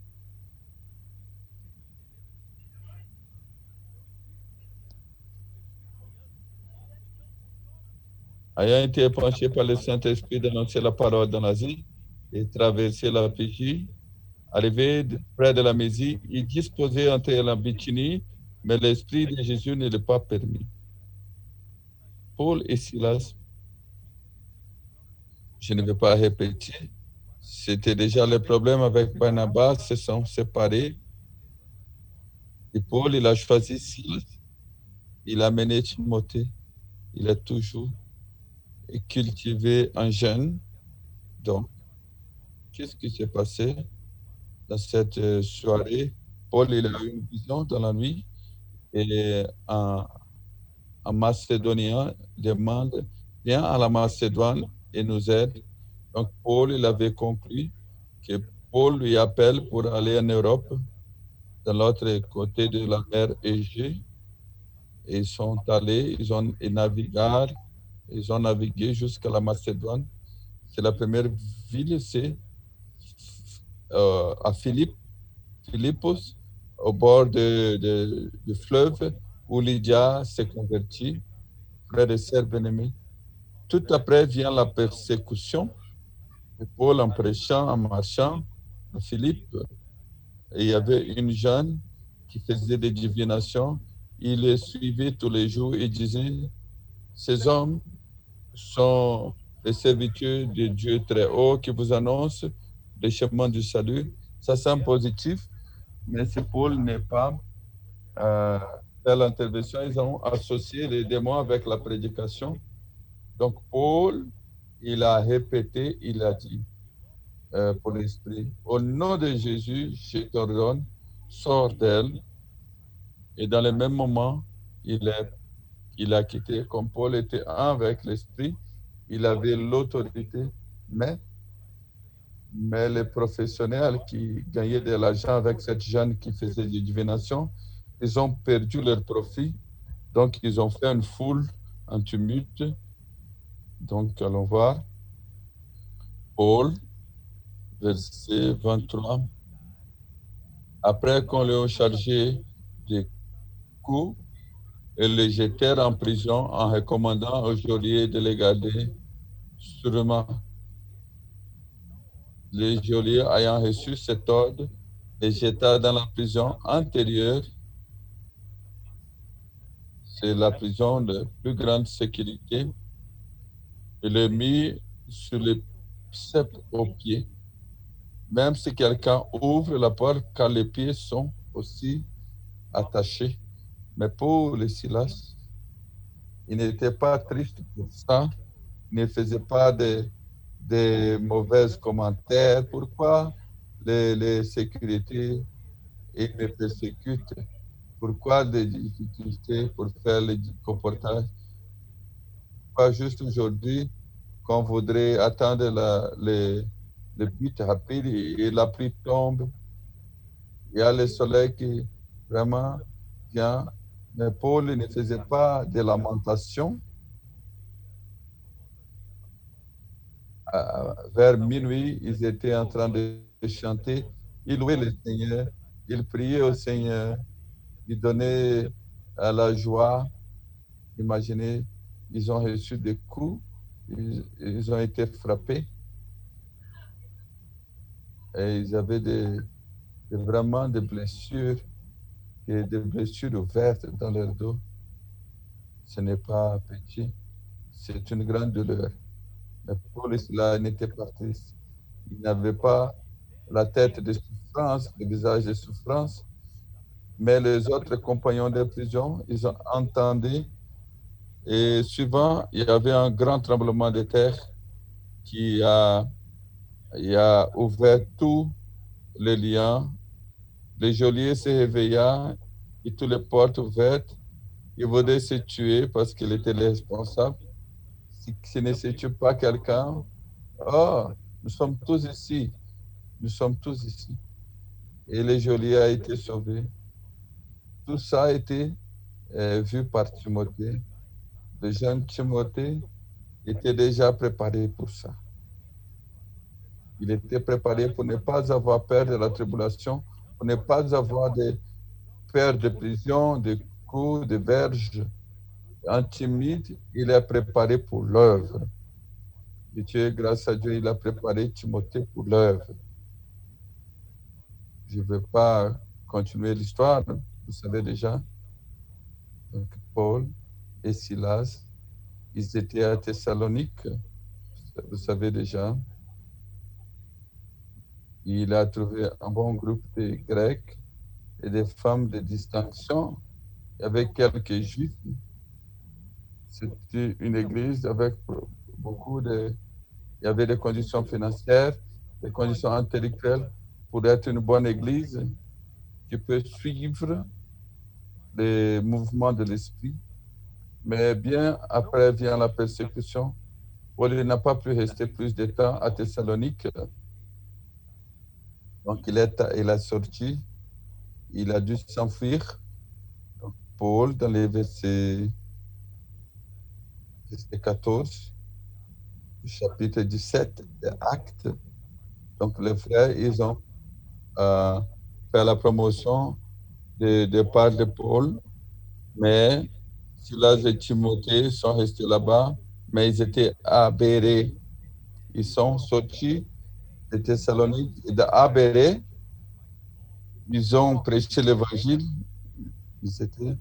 Ayant été penché par le Saint-Esprit d'annoncer la parole dans l'Asie et traverser la Phrygie, arrivé près de la Mésie, il disposait entrer la Bithynie, mais l'Esprit de Jésus ne l'a pas permis. Paul et Silas, je ne vais pas répéter, c'était déjà le problème avec Barnabas, se sont séparés. Et Paul, il a choisi Silas, il a mené Timothée, il a toujours cultivé un jeune. Donc, qu'est-ce qui s'est passé dans cette soirée? Paul, il a eu une vision dans la nuit et un Macédonien demande, viens à la Macédoine et nous aide. Donc, Paul, il avait conclu que Paul lui appelle pour aller en Europe, de l'autre côté de la mer Égée. Et ils sont allés, ils ont navigué jusqu'à la Macédoine. C'est la première ville, c'est à Philippos, au bord du fleuve, où Lydia s'est convertie, frère et sœur bien-aimés. Tout après vient la persécution. Et Paul, en prêchant, en marchant, à Philippe, et il y avait une jeune qui faisait des divinations. Il les suivait tous les jours et disait, ces hommes sont les serviteurs de Dieu très haut qui vous annoncent le chemin du salut. Ça semble positif, mais si Paul n'est pas fait l'intervention, ils ont associé les démons avec la prédication. Donc Paul, il a répété, il a dit pour l'esprit, au nom de Jésus, je t'ordonne, sors d'elle. Et dans le même moment, il a quitté. Comme Paul était un avec l'esprit, il avait l'autorité, mais les professionnels qui gagnaient de l'argent avec cette jeune qui faisait des divinations, ils ont perdu leur profit. Donc, ils ont fait une foule, un tumulte. Donc, allons voir. Paul, verset 23. Après qu'on l'ait chargé de coups, ils le jetèrent en prison en recommandant au geôlier de les garder sûrement. Le geôlier ayant reçu cet ordre, les jeta dans la prison antérieure. C'est la prison de plus grande sécurité. Il le mit sur le sceptre aux pieds. Même si quelqu'un ouvre la porte, car les pieds sont aussi attachés. Mais pour les Silas, il n'était pas triste pour ça. Il ne faisait pas de mauvais commentaires. Pourquoi les sécurités me persécutent? Pourquoi des difficultés pour faire les comportages? Pas juste aujourd'hui qu'on voudrait attendre le but rapide et la pluie tombe. Il y a le soleil qui vraiment vient. Mais Paul ne faisait pas de lamentation. Vers minuit, ils étaient en train de chanter. Ils louaient le Seigneur. Ils priaient au Seigneur. Ils donnaient à la joie. Imaginez, ils ont reçu des coups. Ils ont été frappés. Et ils avaient vraiment des blessures, et des blessures ouvertes dans leur dos. Ce n'est pas petit, c'est une grande douleur. Mais Paul, cela n'était pas triste. Il n'avait pas la tête de souffrance, le visage de souffrance, mais les autres compagnons de prison, ils ont entendu. Et souvent, il y avait un grand tremblement de terre qui a ouvert tous les liens. Le geôlier se réveilla et toutes les portes ouvertes. Il voulait se tuer parce qu'il était le responsable. Si ce ne se tue pas quelqu'un, oh, nous sommes tous ici. Nous sommes tous ici. Et le geôlier a été sauvé. Tout ça a été vu par Timothée. Le jeune Timothée était déjà préparé pour ça. Il était préparé pour ne pas avoir peur de la tribulation, pour ne pas avoir de peur de prison, de coups, de verges. Timide, il est préparé pour l'œuvre. Et Dieu, grâce à Dieu, il a préparé Timothée pour l'œuvre. Je ne vais pas continuer l'histoire, vous savez déjà. Donc, Paul et Silas, ils étaient à Thessalonique, vous savez déjà. Il a trouvé un bon groupe de Grecs et des femmes de distinction. Il y avait quelques Juifs. C'était une église avec beaucoup de... Il y avait des conditions financières, des conditions intellectuelles pour être une bonne église qui peut suivre les mouvements de l'esprit. Mais bien après vient la persécution. Paul n'a pas pu rester plus de temps à Thessalonique. Donc, il a sorti, il a dû s'enfuir. Paul, dans les versets 14, chapitre 17 des Actes. Donc, les frères, ils ont fait la promotion de part de Paul, mais Silas et Timothée sont restés là-bas, mais ils étaient à Bérée. Ils sont sortis de Thessalonique et de Bérée. Ils ont prêché l'évangile. Ils étaient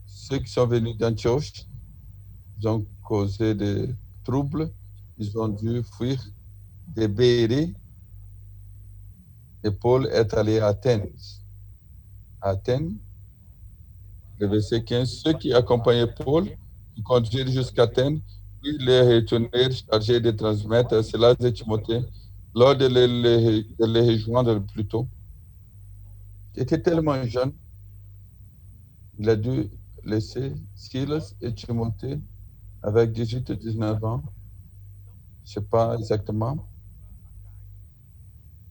ceux qui sont venus d'Antioche. Ils ont causé des troubles. Ils ont dû fuir de Bérée. Et Paul est allé à Athènes. Athènes, le verset 15, ceux qui accompagnaient Paul, qui conduisirent jusqu'à Athènes, puis les retournèrent chargés de transmettre cela de Timothée, lors de les rejoindre plus tôt. Il était tellement jeune, il a dû laisser Silas et Timothée avec 18 et 19 ans. Je ne sais pas exactement.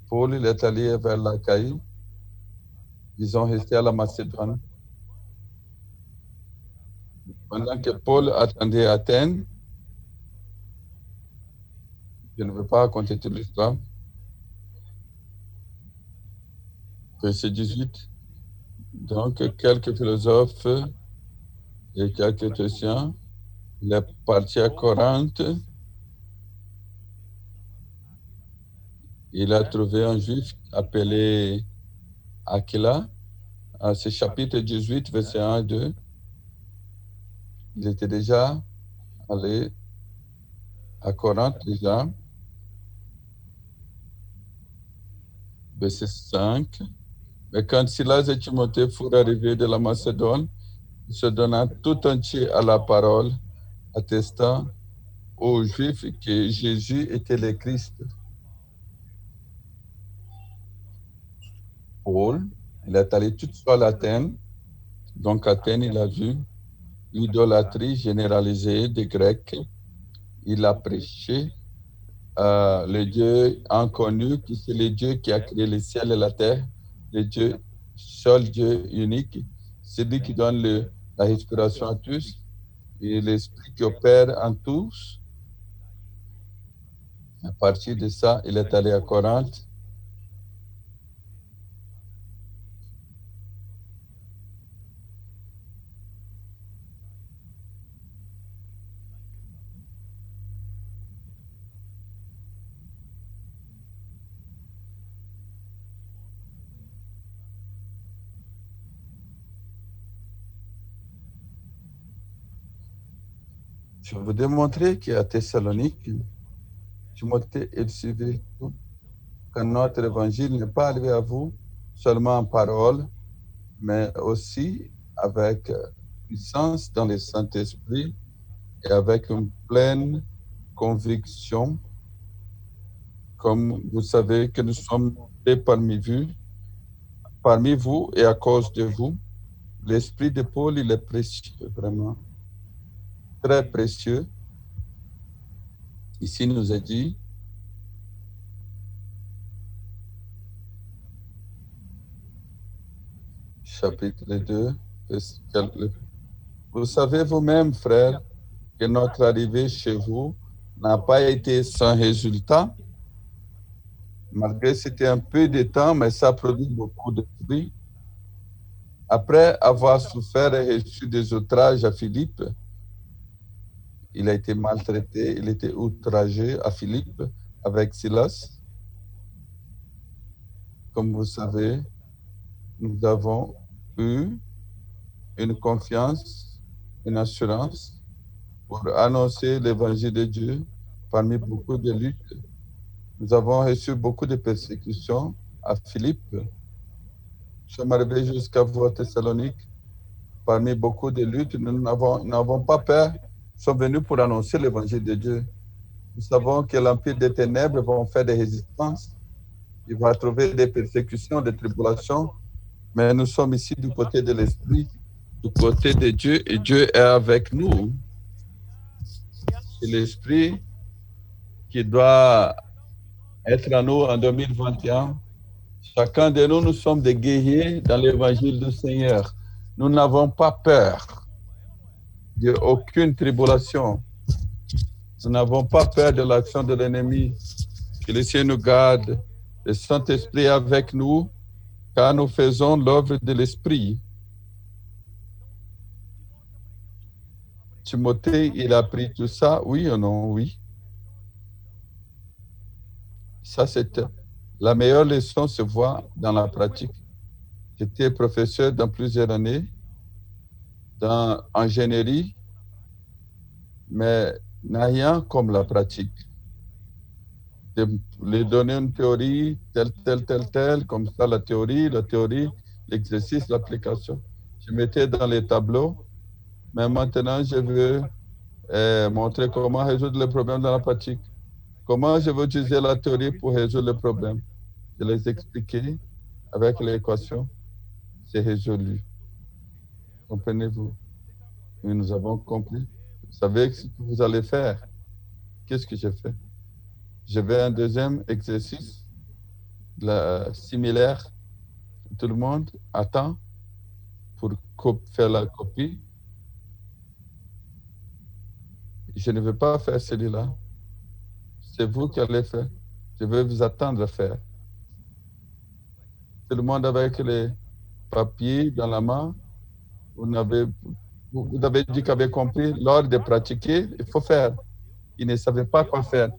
Paul, il est allé vers l'Achaïe. Ils ont resté à la Macédoine. Pendant que Paul attendait Athènes, je ne veux pas raconter toute l'histoire. Verset 18. Donc, quelques philosophes et quelques théologiens, il est parti à Corinthe. Il a trouvé un juif appelé Aquila, à ce chapitre 18, verset 1 et 2. Il était déjà allé à Corinthe déjà. Verset 5. Mais quand Silas et Timothée furent arrivés de la Macédoine, il se donna tout entier à la parole, attestant aux Juifs que Jésus était le Christ. Paul, il est allé tout seul à Athènes. Donc, Athènes, il a vu l'idolâtrie généralisée des Grecs. Il a prêché le Dieu inconnu, qui c'est le Dieu qui a créé le ciel et la terre, le Dieu, seul Dieu unique, celui qui donne la respiration à tous et l'esprit qui opère en tous. À partir de ça, il est allé à Corinthe. Je vous démontrer qu'à Thessalonique, Timothée est suivi tout, que notre évangile n'est pas arrivé à vous seulement en parole, mais aussi avec puissance dans le Saint-Esprit et avec une pleine conviction, comme vous savez que nous sommes parmi vous et à cause de vous. L'esprit de Paul, il est précieux, vraiment, très précieux. Ici, il nous a dit, chapitre 2, vous savez vous-même, frères, que notre arrivée chez vous n'a pas été sans résultat. Malgré c'était un peu de temps, mais ça produit beaucoup de fruits. Après avoir souffert et reçu des outrages à Philippe, il a été maltraité, il était outragé à Philippe avec Silas. Comme vous savez, nous avons eu une confiance, une assurance pour annoncer l'évangile de Dieu parmi beaucoup de luttes. Nous avons reçu beaucoup de persécutions à Philippe. Nous sommes arrivés jusqu'à vous à Thessalonique. Parmi beaucoup de luttes, nous n'avons pas peur. Nous sommes venus pour annoncer l'évangile de Dieu. Nous savons que l'empire des ténèbres va faire des résistances. Il va trouver des persécutions, des tribulations. Mais nous sommes ici du côté de l'Esprit, du côté de Dieu, et Dieu est avec nous. Et l'Esprit qui doit être en nous en 2021. Chacun de nous, nous sommes des guerriers dans l'évangile du Seigneur. Nous n'avons pas peur d'aucune tribulation. Nous n'avons pas peur de l'action de l'ennemi. Que le Seigneur nous garde. Le Saint-Esprit est avec nous, car nous faisons l'œuvre de l'Esprit. Timothée, il a appris tout ça, oui ou non? Oui. Ça, c'est la meilleure leçon se voit dans la pratique. J'étais professeur dans plusieurs années, dans ingénierie, mais n'a rien comme la pratique. De lui donner une théorie, telle, comme ça, la théorie, l'exercice, l'application. Je mettais dans les tableaux, mais maintenant, je veux montrer comment résoudre les problèmes dans la pratique. Comment je veux utiliser la théorie pour résoudre le problème. Je les expliquer avec l'équation, c'est résolu. Comprenez-vous? Oui, nous avons compris. Vous savez ce que vous allez faire. Qu'est-ce que j'ai fait? Je vais un deuxième exercice similaire. Tout le monde attend pour faire la copie. Je ne vais pas faire celui-là. C'est vous qui allez faire. Je vais vous attendre à faire. Tout le monde avec les papiers dans la main. Vous avez dit qu'avez avez compris, lors de pratiquer, il faut faire. Ils ne savaient pas quoi faire.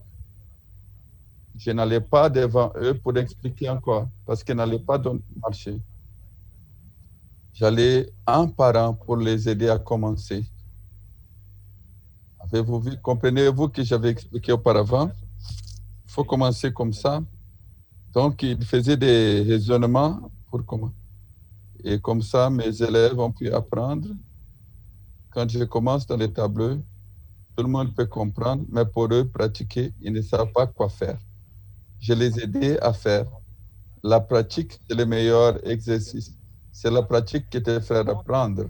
Je n'allais pas devant eux pour expliquer encore, parce qu'ils n'allaient pas marcher. J'allais un par un pour les aider à commencer. Avez-vous vu, comprenez-vous que j'avais expliqué auparavant? Il faut commencer comme ça. Donc, ils faisaient des raisonnements pour comment. Et comme ça, mes élèves ont pu apprendre. Quand je commence dans les tableaux, tout le monde peut comprendre, mais pour eux, pratiquer, ils ne savent pas quoi faire. Je les aidais à faire. La pratique, c'est le meilleur exercice. C'est la pratique qui te fait apprendre.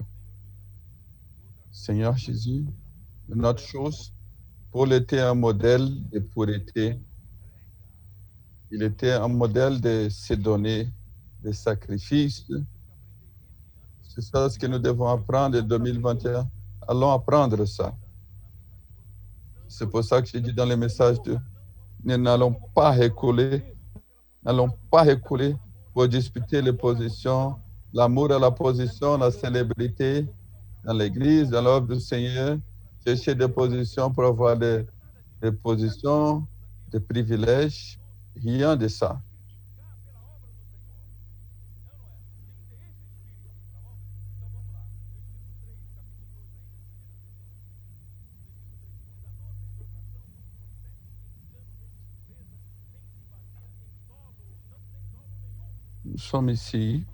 Seigneur Jésus, une autre chose, Paul était un modèle de pureté. Il était un modèle de se donner, de sacrifice. C'est ça ce que nous devons apprendre en 2021. Allons apprendre ça. C'est pour ça que j'ai dit dans le message nous n'allons pas reculer pour disputer les positions, l'amour à la position, la célébrité dans l'Église, dans l'œuvre du Seigneur, chercher des positions pour avoir des positions, des privilèges, rien de ça. Nous sommes ici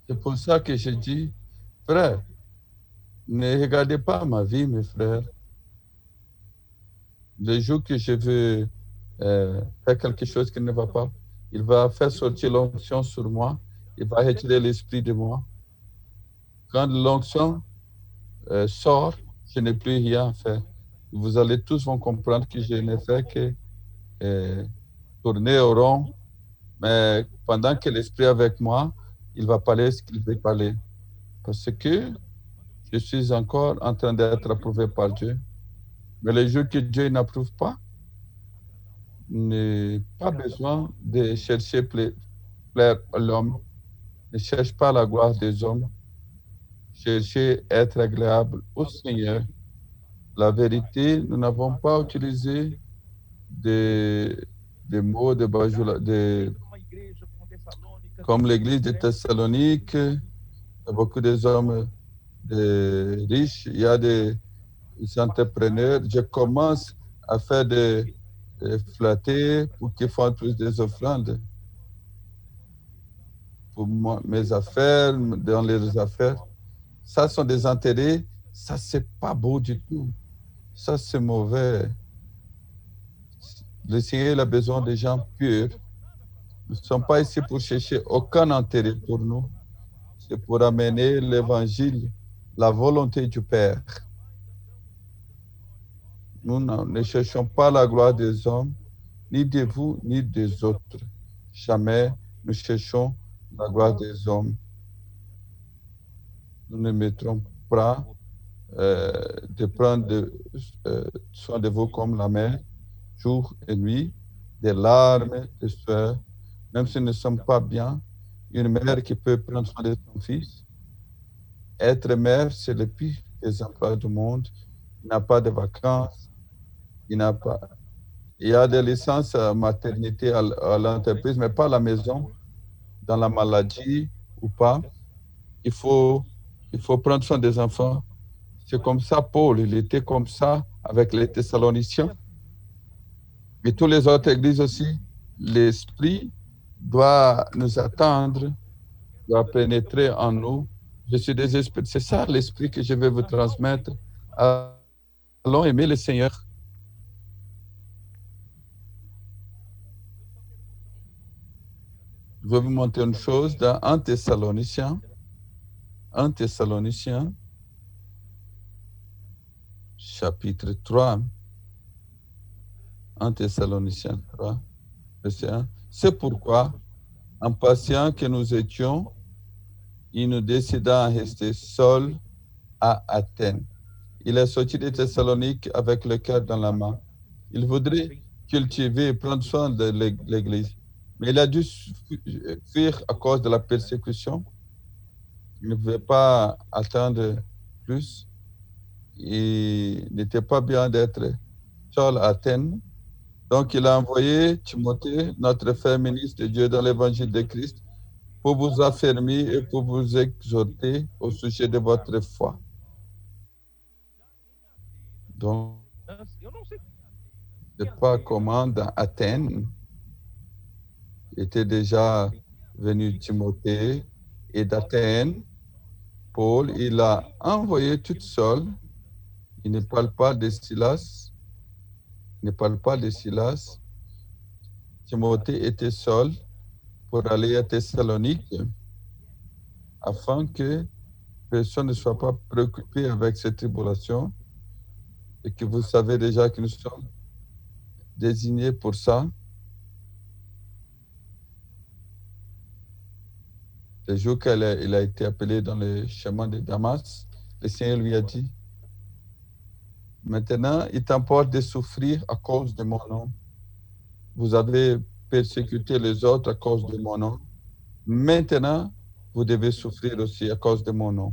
C'est pour ça que je dis, frère, ne regardez pas ma vie, mes frères. Le jour que je veux faire quelque chose qui ne va pas, il va faire sortir l'onction sur moi, il va retirer l'esprit de moi. Quand l'onction sort, je n'ai plus rien à faire. Vous allez tous vont comprendre que je n'ai fait que tourner au rond, mais pendant que l'esprit est avec moi, il va parler ce qu'il veut parler. Parce que je suis encore en train d'être approuvé par Dieu. Mais le jour que Dieu n'approuve pas, n'est pas besoin de chercher plaire à l'homme. Ne cherche pas la gloire des hommes. Cherchez à être agréable au Seigneur. La vérité, nous n'avons pas utilisé des, des mots de bajula, comme l'église de Thessalonique. Il y a beaucoup des hommes riches, il y a des entrepreneurs. Je commence à faire des flatter pour qu'ils fassent plus des offrandes pour moi, mes affaires, dans les affaires. Ça sont des intérêts. Ça, c'est pas beau du tout. Ça, c'est mauvais. Le Seigneur a besoin des gens purs. Nous ne sommes pas ici pour chercher aucun intérêt pour nous. C'est pour amener l'évangile, la volonté du Père. Nous ne cherchons pas la gloire des hommes, ni de vous, ni des autres. Jamais nous cherchons la gloire des hommes. Nous ne mettrons pas de prendre soin de vous comme la mère, jour et nuit, des larmes, des sueurs, même si nous ne sommes pas bien. Une mère qui peut prendre soin de son fils. Être mère, c'est le pire des emplois du monde. Il n'a pas de vacances, il n'a pas. Il y a des licences maternité à l'entreprise, mais pas à la maison, dans la maladie ou pas. Il faut, il faut prendre soin des enfants. C'est comme ça, Paul, il était comme ça avec les Thessaloniciens. Et toutes les autres églises aussi. L'Esprit doit nous attendre, doit pénétrer en nous. Je suis désespéré. C'est ça l'Esprit que je vais vous transmettre. Allons aimer le Seigneur. Je vais vous montrer une chose dans 1 Thessaloniciens. 1 Thessaloniciens, chapitre 3. 1 Thessaloniciens 3, verset 1. C'est pourquoi, impatients que nous étions, il nous décida à rester seuls à Athènes. Il est sorti de Thessalonique avec le cœur dans la main. Il voudrait cultiver et prendre soin de l'Église. Mais il a dû fuir à cause de la persécution. Il ne pouvait pas attendre plus. Il n'était pas bien d'être seul à Athènes. Donc, il a envoyé Timothée, notre frère ministre de Dieu dans l'évangile de Christ, pour vous affermir et pour vous exhorter au sujet de votre foi. Donc, je ne sais pas comment dans Athènes était déjà venu Timothée, et d'Athènes, Paul, il a envoyé tout seul. Il ne parle pas de Silas. Il ne parle pas de Silas. Timothée était seul pour aller à Thessalonique afin que personne ne soit pas préoccupé avec cette tribulation et que vous savez déjà que nous sommes désignés pour ça. Le jour qu'il a été appelé dans le chemin de Damas, le Seigneur lui a dit, maintenant, il t'emporte de souffrir à cause de mon nom. Vous avez persécuté les autres à cause de mon nom. Maintenant, vous devez souffrir aussi à cause de mon nom.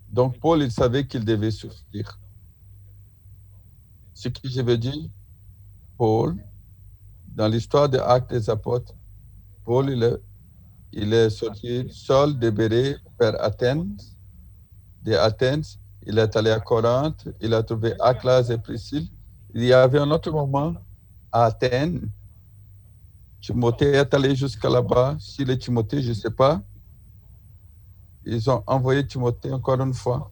Donc, Paul, il savait qu'il devait souffrir. Ce que je veux dire, Paul, dans l'histoire des Actes des Apôtres, Paul, il est sorti seul de Bérée vers Athènes. De Athènes, il est allé à Corinthe, il a trouvé Aquila et Priscille. Il y avait un autre moment à Athènes. Timothée est allé jusqu'à là-bas. Si le Timothée, je ne sais pas, ils ont envoyé Timothée encore une fois.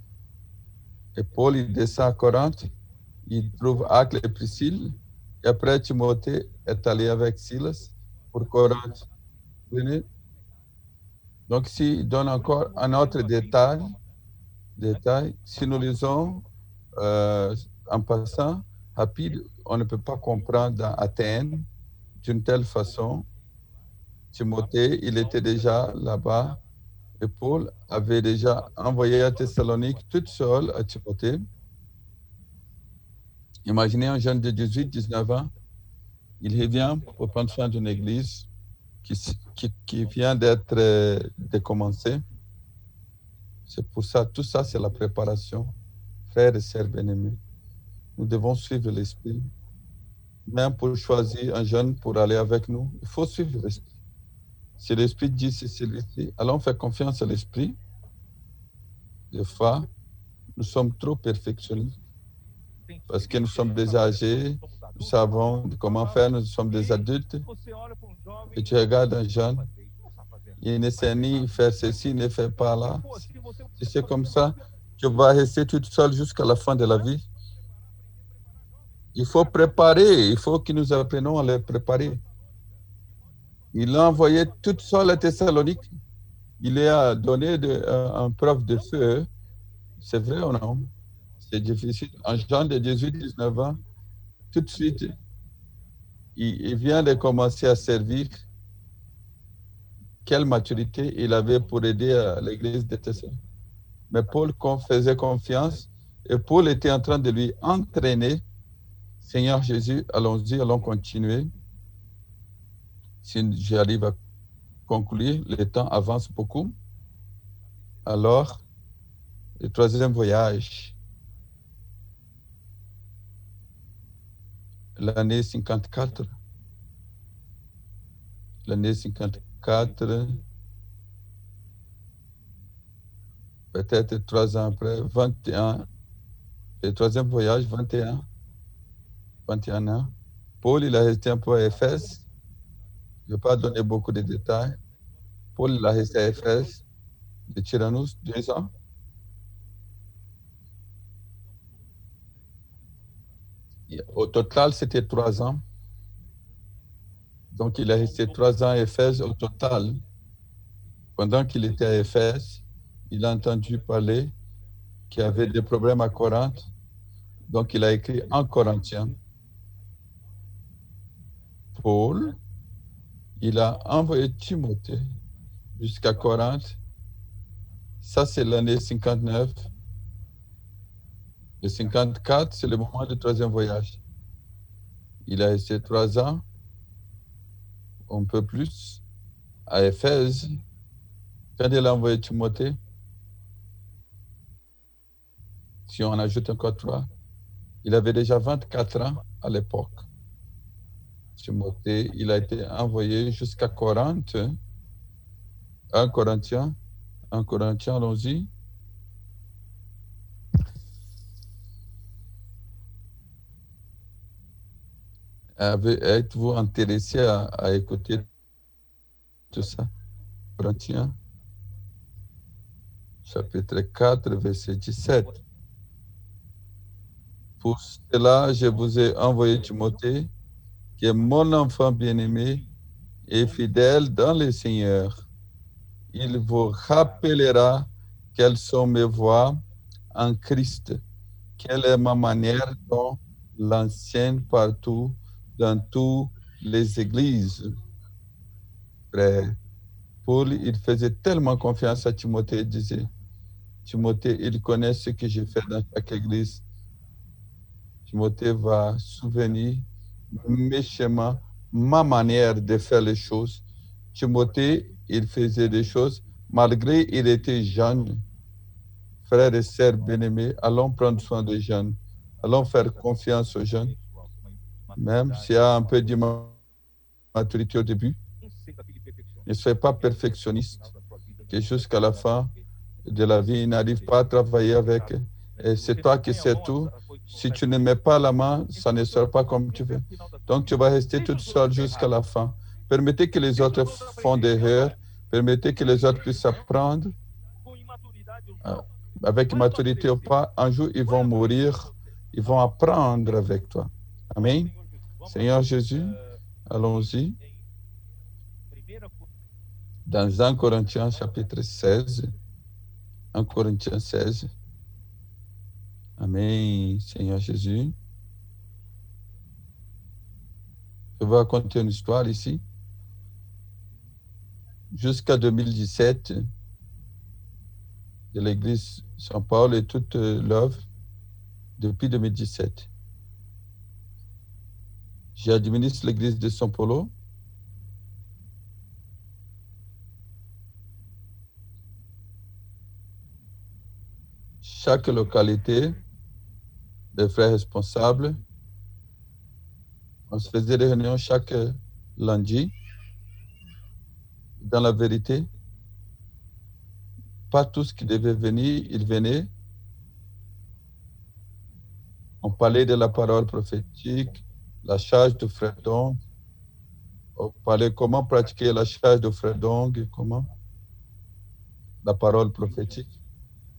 Et Paul, il descend à Corinthe, il trouve Aquila et Priscille. Et après, Timothée est allé avec Silas pour Corinthe. Donc, ici, il donne encore un autre détail. Si nous lisons en passant rapide, on ne peut pas comprendre dans Athènes d'une telle façon. Timothée, il était déjà là-bas et Paul avait déjà envoyé à Thessalonique toute seule à Timothée. Imaginez un jeune de 18-19 ans, il revient pour prendre soin d'une église qui vient d'être décommencée. C'est pour ça, tout ça, c'est la préparation. Frères et sœurs bien-aimés, nous devons suivre l'Esprit. Même pour choisir un jeune pour aller avec nous, il faut suivre l'Esprit. Si l'Esprit dit c'est celui-ci, allons faire confiance à l'Esprit. Des fois, nous sommes trop perfectionnistes parce que nous sommes des âgés, nous savons comment faire, nous sommes des adultes. Et tu regardes un jeune, il ne sait ni faire ceci, ne fait pas là. Si c'est comme ça, tu vas rester toute seule jusqu'à la fin de la vie. Il faut préparer, il faut que nous apprenions à les préparer. Il l'a envoyé toute seule à Thessalonique. Il lui a donné un preuve de feu. C'est vrai ou non? C'est difficile. Un jeune de 18-19 ans, tout de suite, il vient de commencer à servir. Quelle maturité il avait pour aider à l'église de Thessalonique. Mais Paul faisait confiance et Paul était en train de lui entraîner. Seigneur Jésus, allons-y, allons continuer. Si j'arrive à conclure, le temps avance beaucoup. Alors, le troisième voyage, l'année 54. L'année 54, peut-être 3 ans après, 21, le troisième voyage, 21 ans. Paul, il a resté un peu à Éphèse. Je ne vais pas donner beaucoup de détails. Paul, il a resté à Éphèse, de Tyrannus, 2 ans. Au total, c'était 3 ans. Donc, il a resté 3 ans à Éphèse au total. Pendant qu'il était à Éphèse, il a entendu parler qu'il y avait des problèmes à Corinthe. Donc, il a écrit en Corinthiens. Paul, il a envoyé Timothée jusqu'à Corinthe. Ça, c'est l'année 59. Le 54, c'est le moment du troisième voyage. Il a resté 3 ans, un peu plus, à Éphèse. Quand il a envoyé Timothée, si on ajoute encore 3, il avait déjà 24 ans à l'époque. Timothée, il a été envoyé jusqu'à Corinthe. 1 Corinthiens, allons-y. Êtes-vous intéressé à écouter tout ça? Corinthiens, chapitre 4, verset 17. Pour cela, je vous ai envoyé Timothée, qui est mon enfant bien-aimé et fidèle dans le Seigneur. Il vous rappellera quelles sont mes voies en Christ, quelle est ma manière dont l'enseigne partout, dans toutes les églises. Frère, Paul, il faisait tellement confiance à Timothée, il disait, Timothée, il connaît ce que je fais dans chaque église. Timothée va souvenir méchamment ma manière de faire les choses. Timothée, il faisait des choses malgré il était jeune. Frères et sœurs bien-aimés, allons prendre soin des jeunes. Allons faire confiance aux jeunes. Même s'il y a un peu de maturité au début, ne soyez pas perfectionniste. Que jusqu'à la fin de la vie, il n'arrive pas à travailler avec. Et c'est toi qui sais tout. Si tu ne mets pas la main, ça ne sera pas comme tu veux. Donc, tu vas rester toute seule jusqu'à la fin. Permettez que les autres font des erreurs. Permettez que les autres puissent apprendre. Avec maturité ou pas, un jour, ils vont mourir. Ils vont apprendre avec toi. Amen. Seigneur Jésus, allons-y. Dans 1 Corinthiens chapitre 16. 1 Corinthiens 16. Amen, Seigneur Jésus. Je vais raconter une histoire ici. jusqu'à 2017 de l'Église Saint-Paul et toute l'œuvre depuis 2017. J'administre l'Église de São Paulo. Chaque localité, les frères responsables, on se faisait des réunions chaque lundi. Dans la vérité, pas tous qui devaient venir, ils venaient. On parlait de la parole prophétique, la charge de frère Dong. On parlait comment pratiquer la charge de frère Dong, comment la parole prophétique.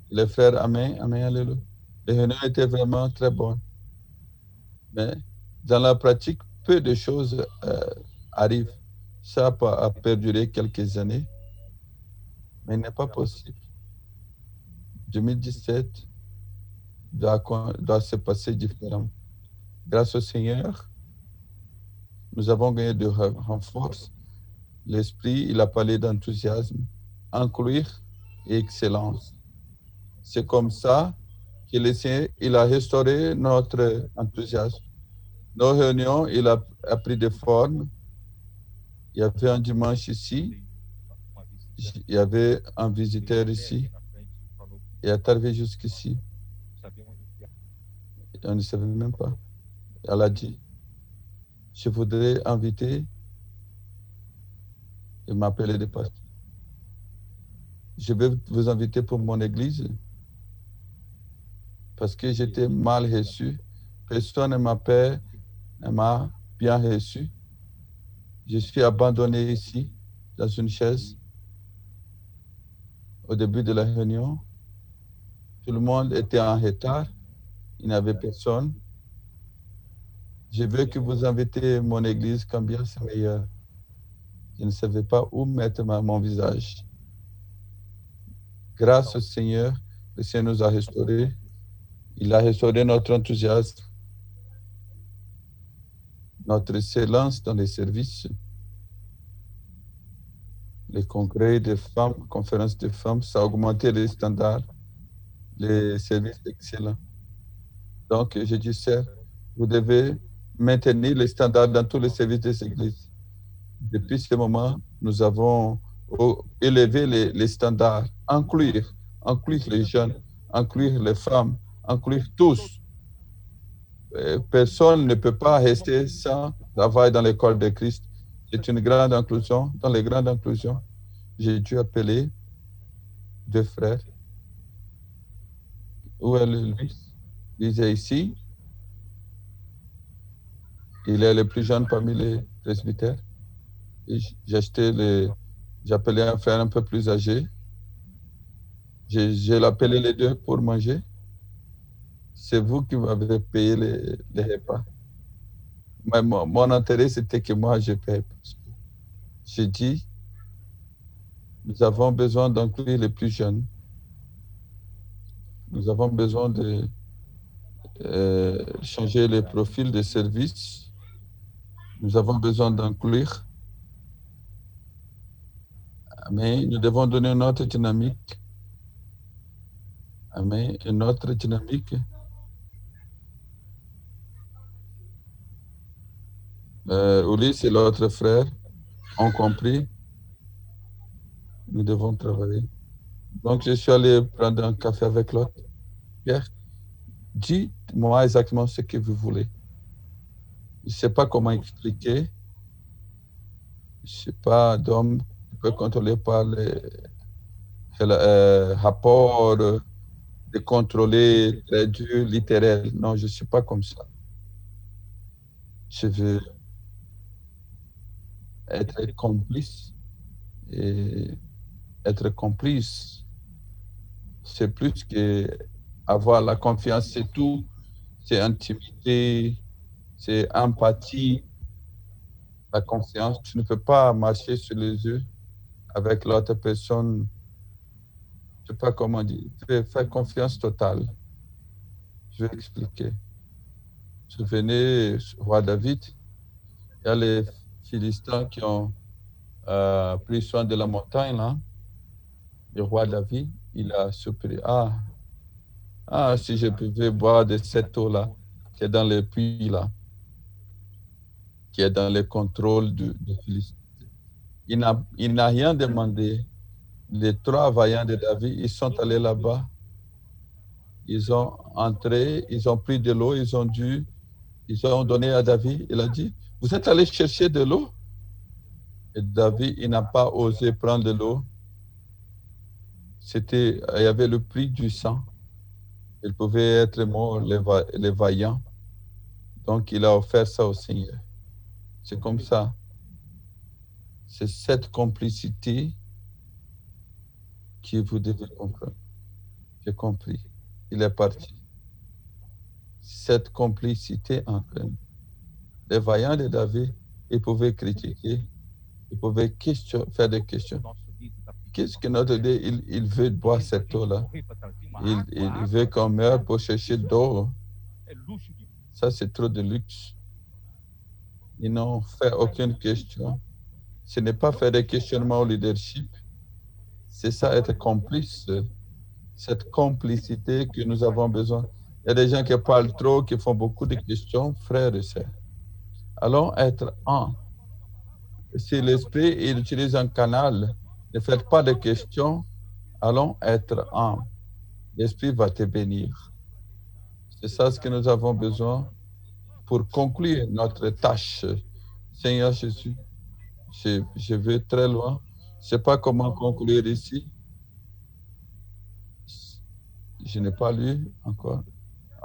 Les frères, amen, amen, alléluia. Les réunions étaient vraiment très bonnes. Mais dans la pratique, peu de choses arrivent. Ça a perduré quelques années, mais il n'est pas possible. 2017 doit se passer différemment. Grâce au Seigneur, nous avons gagné de renfort. L'Esprit, il a parlé d'enthousiasme, inclure et excellence. C'est comme ça que le Seigneur, il a restauré notre enthousiasme. Nos réunions, il a pris des formes. Il y avait un dimanche ici, il y avait un visiteur ici, et est arrivé jusqu'ici. On ne savait même pas. Elle a dit, je voudrais inviter, il m'appelait des pasteurs. Je vais vous inviter pour mon église parce que j'étais mal reçu. Personne ne m'a bien reçu. Je suis abandonné ici, dans une chaise. Au début de la réunion, tout le monde était en retard. Il n'y avait personne. Je veux que vous invitez mon église, combien c'est meilleur. Je ne savais pas où mettre mon visage. Grâce au Seigneur, le Seigneur nous a restaurés. Il a restauré notre enthousiasme, notre excellence dans les services. Les congrès des femmes, conférences des femmes, ça a augmenté les standards, les services excellents. Donc, je dis, sœur, vous devez maintenir les standards dans tous les services des églises. Depuis ce moment, nous avons élevé les standards, inclure les jeunes, inclure les femmes, inclure tous. Personne ne peut pas rester sans travail dans l'école de Christ. C'est une grande inclusion. Dans les grandes inclusions, j'ai dû appeler deux frères. Où est lui? Il est ici. Il est le plus jeune parmi les presbytères. J'ai appelé un frère un peu plus âgé. J'ai appelé les deux pour manger. C'est vous qui m'avez payé les repas. Mais mon intérêt, c'était que moi, je paye. J'ai dit, nous avons besoin d'inclure les plus jeunes. Nous avons besoin de changer les profils de services. Nous avons besoin d'inclure. Mais nous devons donner une autre dynamique. Amen. Une autre dynamique. Ulysse et l'autre frère ont compris. Nous devons travailler. Donc, je suis allé prendre un café avec l'autre. Pierre, dites-moi exactement ce que vous voulez. Je ne sais pas comment expliquer. Je ne sais pas d'homme qui peut contrôler par les rapports, de contrôler très dur, littéraire. Non, je ne suis pas comme ça. Je veux être complice. Et être complice, c'est plus que avoir la confiance, c'est tout. C'est intimité, c'est empathie, la confiance. Tu ne peux pas marcher sur les yeux avec l'autre personne. Je ne sais pas comment dire. Tu peux faire confiance totale. Je vais expliquer. Je venais, roi David, il y a les Philistins qui ont pris soin de la montagne, là, le roi David, il a soupiré. Si je pouvais boire de cette eau-là, qui est dans les puits, là, qui est dans le contrôle de Philistin. Il n'a rien demandé. Les 3 vaillants de David, ils sont allés là-bas. Ils ont entré, ils ont pris de l'eau, ils ont donné à David. Il a dit, vous êtes allé chercher de l'eau? Et David, il n'a pas osé prendre de l'eau. Il y avait le prix du sang. Il pouvait être mort, les vaillants. Donc, il a offert ça au Seigneur. C'est comme ça. C'est cette complicité que vous devez comprendre. J'ai compris. Il est parti. Cette complicité entre nous. Les vaillants de David, ils pouvaient critiquer, ils pouvaient faire des questions. Qu'est-ce que notre Dieu, il veut boire cette eau-là? Il veut qu'on meure pour chercher d'eau. Ça, c'est trop de luxe. Ils n'ont fait aucune question. Ce n'est pas faire des questionnements au leadership. C'est ça, être complice. Cette complicité que nous avons besoin. Il y a des gens qui parlent trop, qui font beaucoup de questions, frères et sœurs. Allons être un. Si l'esprit il utilise un canal, ne faites pas de questions, allons être un. L'esprit va te bénir. C'est ça ce que nous avons besoin pour conclure notre tâche. Seigneur Jésus, je vais très loin. Je ne sais pas comment conclure ici. Je n'ai pas lu encore.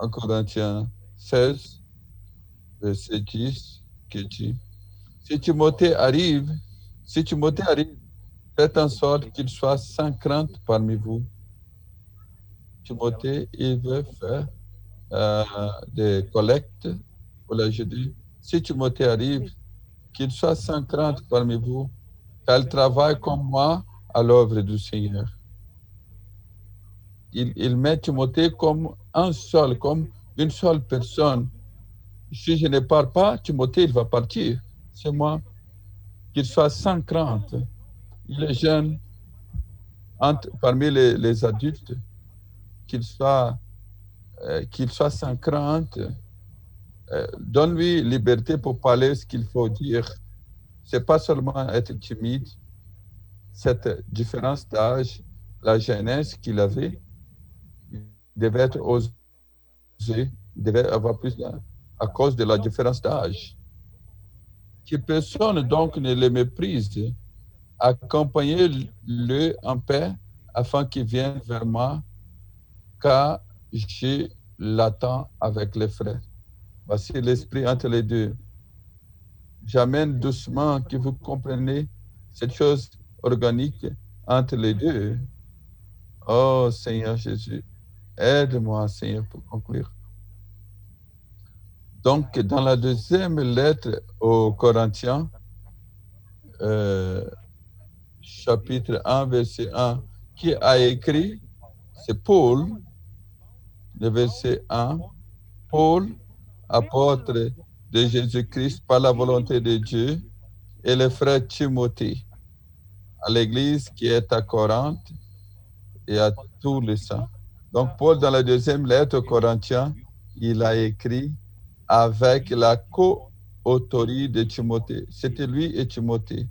En Corinthiens 16, verset 10, qui dit, si Timothée arrive, faites en sorte qu'il soit sans crainte parmi vous. Timothée, il veut faire des collectes pour la Judée. Si Timothée arrive, qu'il soit sans crainte parmi vous, qu'il travaille comme moi à l'œuvre du Seigneur. Il met Timothée comme comme une seule personne. Si je ne pars pas, Timothée, il va partir. C'est moi. Qu'il soit sans crainte. Il est jeune, parmi les adultes, qu'il soit sans crainte. Donne-lui liberté pour parler ce qu'il faut dire. C'est pas seulement être timide. Cette différence d'âge, la jeunesse qu'il avait, il devait être osé, il devait avoir plus à cause de la différence d'âge. Que personne donc ne le méprise. Accompagnez-le en paix afin qu'il vienne vers moi, car je l'attends avec les frères. Voici l'esprit entre les deux. J'amène doucement que vous compreniez cette chose organique entre les deux. Oh Seigneur Jésus, aide-moi Seigneur pour conclure. Donc, dans la deuxième lettre aux Corinthiens, chapitre 1, verset 1, qui a écrit, c'est Paul, le verset 1, Paul, apôtre de Jésus-Christ par la volonté de Dieu, et le frère Timothée, à l'église qui est à Corinthe et à tous les saints. Donc, Paul, dans la deuxième lettre aux Corinthiens, il a écrit avec la co-autorie de Timothée. C'était lui et Timothée.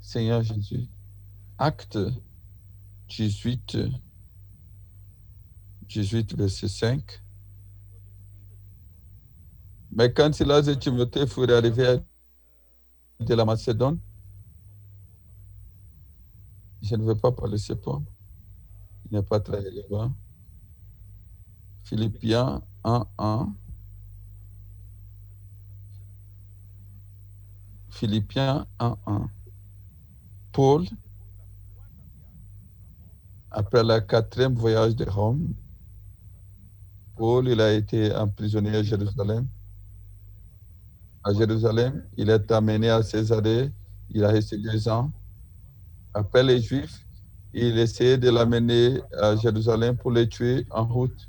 Seigneur Jésus. Acte 18, verset 5. Mais quand Silas et Timothée furent arrivés de la Macédoine, je ne veux pas parler ce point. Il n'est pas très relevant. Philippiens 1:1. Philippiens 1:1. Paul, après le 4e voyage de Rome, Paul, il a été emprisonné à Jérusalem. À Jérusalem, il est amené à Césarée. Il a resté 2 ans. Après les Juifs, il essayait de l'amener à Jérusalem pour les tuer en route.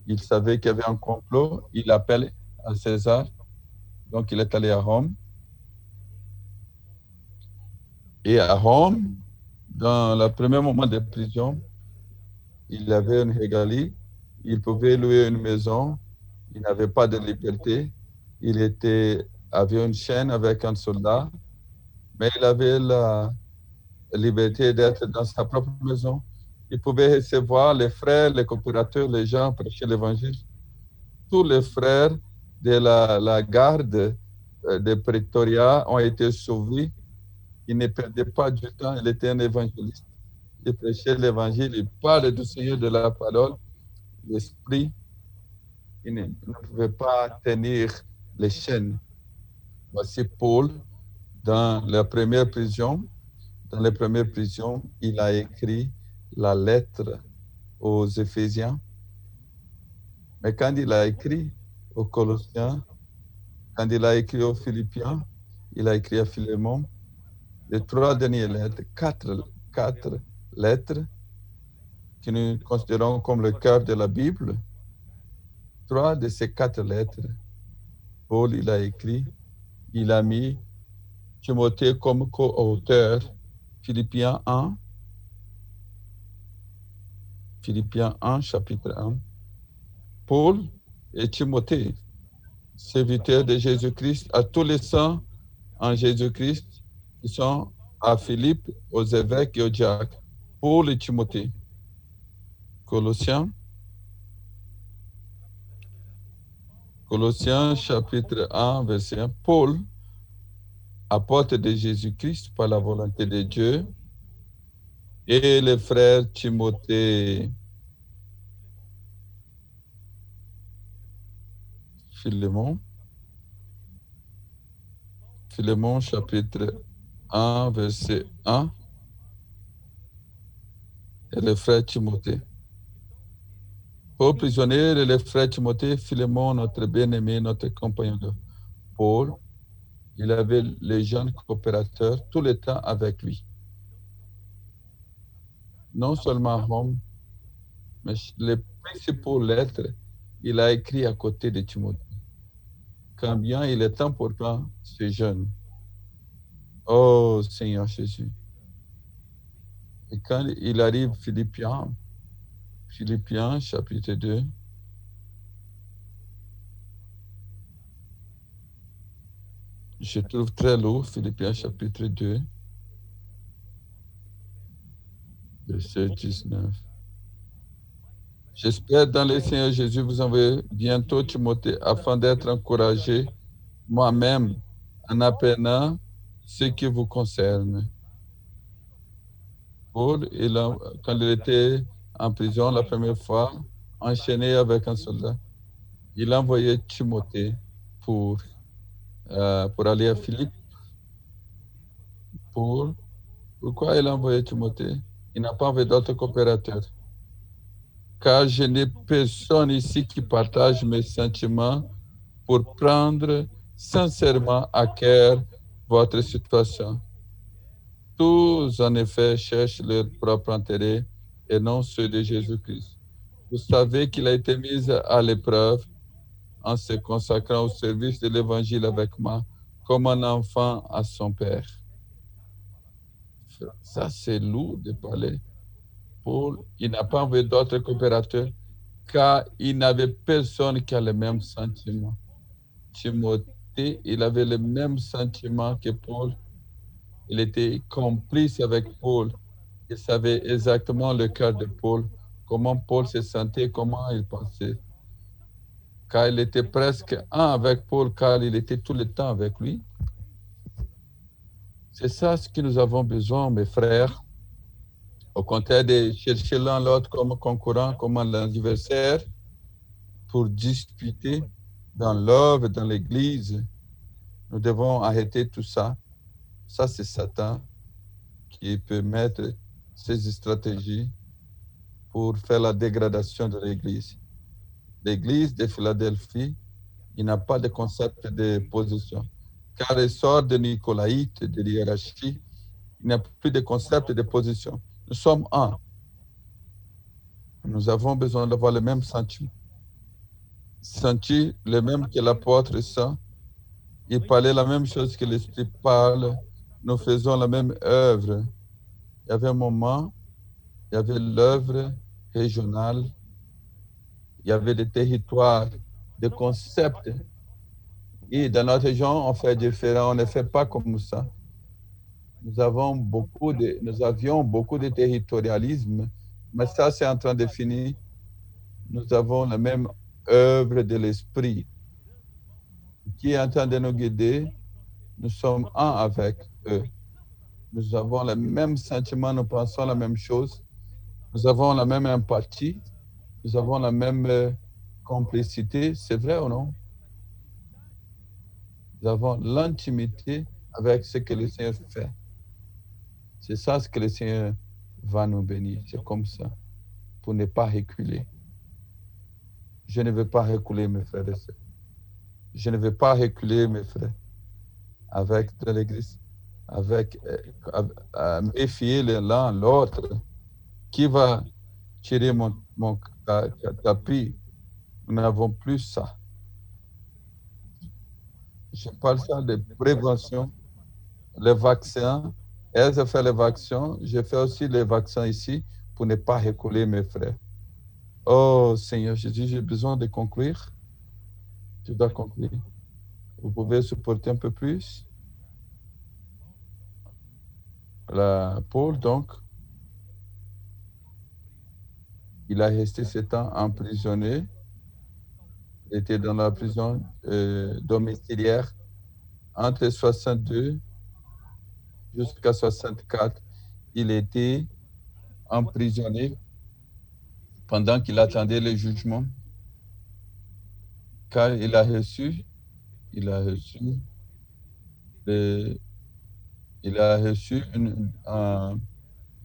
Il savait qu'il y avait un complot. Il appelle à César. Donc, il est allé à Rome. Et à Rome, dans le premier moment de prison, il avait une régalie, il pouvait louer une maison, il n'avait pas de liberté, avait une chaîne avec un soldat, mais il avait la liberté d'être dans sa propre maison. Il pouvait recevoir les frères, les coopérateurs, les gens, prêcher l'évangile. Tous les frères de la garde de Pretoria ont été sauvés. Il ne perdait pas du temps, il était un évangéliste. Il prêchait l'évangile, il parlait du Seigneur de la parole, l'esprit. Il ne pouvait pas tenir les chaînes. Voici Paul dans la première prison. Dans les premières prisons, il a écrit la lettre aux Éphésiens. Mais quand il a écrit aux Colossiens, quand il a écrit aux Philippiens, il a écrit à Philémon, les trois dernières lettres, quatre lettres que nous considérons comme le cœur de la Bible. Trois de ces quatre lettres, Paul, il a écrit, il a mis Timothée comme co-auteur, Philippiens 1, chapitre 1. Paul et Timothée, serviteurs de Jésus-Christ, à tous les saints en Jésus-Christ qui sont à Philippe, aux évêques et aux diacres. Paul et Timothée. Colossiens chapitre 1, verset 1. Paul, apôtre de Jésus-Christ par la volonté de Dieu, et le frère Timothée, Philémon, chapitre 1, verset 1, et le frère Timothée. Paul prisonnier et le frère Timothée, Philémon, notre bien-aimé, notre compagnon de Paul, il avait les jeunes coopérateurs tout le temps avec lui. Non seulement à Rome, mais les principaux lettres, il a écrit à côté de Timothée. Combien il est important, ce jeune. Oh Seigneur Jésus. Et quand il arrive, Philippiens chapitre 2, je trouve très lourd, Philippiens chapitre 2, verset 19. J'espère dans le Seigneur Jésus vous envoyer bientôt Timothée afin d'être encouragé moi-même en apprenant ce qui vous concerne. Paul, quand il était en prison la première fois, enchaîné avec un soldat, il a envoyé Timothée pour aller à Philippe. Pourquoi il a envoyé Timothée? Il n'a pas envoyé d'autres coopérateurs. Car je n'ai personne ici qui partage mes sentiments pour prendre sincèrement à cœur votre situation. Tous, en effet, cherchent leur propre intérêt et non ceux de Jésus-Christ. Vous savez qu'il a été mis à l'épreuve en se consacrant au service de l'Évangile avec moi, comme un enfant à son père. Ça, c'est lourd de parler. Paul, il n'a pas envoyé d'autres coopérateurs, car il n'avait personne qui a le même sentiment. Timothée, il avait le même sentiment que Paul. Il était complice avec Paul. Il savait exactement le cœur de Paul, comment Paul se sentait, comment il pensait. Car il était presque un avec Paul, car il était tout le temps avec lui. C'est ça ce que nous avons besoin, mes frères. Au contraire de chercher l'un l'autre comme concurrent, comme un adversaire, pour disputer dans l'œuvre, dans l'Église, nous devons arrêter tout ça. Ça, c'est Satan qui peut mettre ses stratégies pour faire la dégradation de l'Église. L'Église de Philadelphie, il n'a pas de concept de position. Car il sort de Nicolaïte, de l'hiérarchie, il n'y a plus de concept de position. Nous sommes un. Nous avons besoin d'avoir le même sentiment. Sentir le même que l'apôtre Saint. Il parlait la même chose que l'Esprit parle nous faisons la même œuvre. Il y avait un moment, il y avait l'œuvre régionale, il y avait des territoires, des concepts. Et dans notre région, on fait différent, on ne fait pas comme ça. Nous avions beaucoup de territorialisme, mais ça, c'est en train de finir. Nous avons la même œuvre de l'esprit qui est en train de nous guider. Nous sommes un avec eux. Nous avons les mêmes sentiments, nous pensons la même chose. Nous avons la même empathie. Nous avons la même complicité. C'est vrai ou non? Nous avons l'intimité avec ce que le Seigneur fait. C'est ça ce que le Seigneur va nous bénir. C'est comme ça, pour ne pas reculer. Je ne veux pas reculer, mes frères et sœurs. Je ne veux pas reculer, mes frères, avec de l'Église, avec méfier l'un l'autre. Qui va tirer mon tapis? Nous n'avons plus ça. Je parle ça de prévention. Les vaccins, elles fait les vaccins. Je fais aussi les vaccins ici pour ne pas reculer, mes frères. Oh Seigneur Jésus, j'ai besoin de conclure. Je dois conclure. Vous pouvez supporter un peu plus. Paul, donc, il a resté 7 ans emprisonné. Il était dans la prison domiciliaire entre 62 jusqu'à 64. Il était emprisonné pendant qu'il attendait le jugement, car il a reçu euh,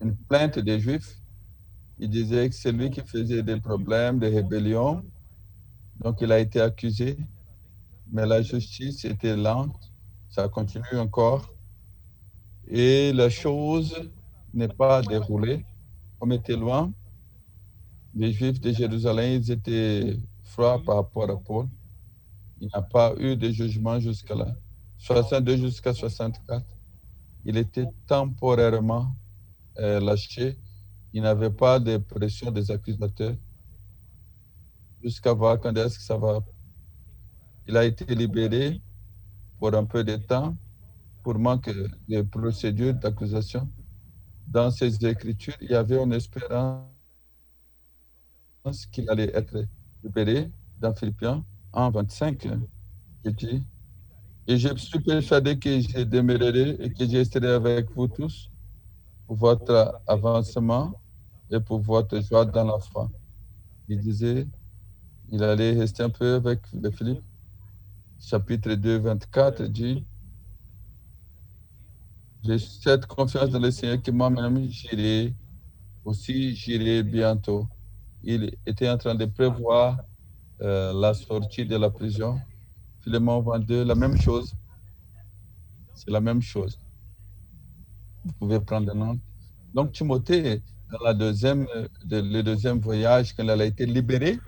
une plainte des Juifs. Il disait que c'est lui qui faisait des problèmes, des rébellions. Donc, il a été accusé. Mais la justice était lente. Ça continue encore. Et la chose n'est pas déroulée. On était loin. Les Juifs de Jérusalem, ils étaient froids par rapport à Paul. Il n'y a pas eu de jugement jusqu'à là. 62 jusqu'à 64. Il était temporairement lâché. Il n'avait pas de pression des accusateurs jusqu'à voir quand est-ce que ça va. Il a été libéré pour un peu de temps pour manque de procédure d'accusation. Dans ses écritures, il y avait une espérance qu'il allait être libéré dans Philippiens 1, 25. Il dit, et je suis persuadé que je demeurerai et que je serai avec vous tous pour votre avancement et pour votre joie dans la foi. Il disait, il allait rester un peu avec les Philippe. Chapitre 2, 24 dit, j'ai cette confiance dans le Seigneur que moi-même j'irai bientôt. Il était en train de prévoir la sortie de la prison. Philémon 22, la même chose. C'est la même chose. Vous pouvez prendre note. Donc, Timothée, dans le deuxième voyage, quand elle a été libérée,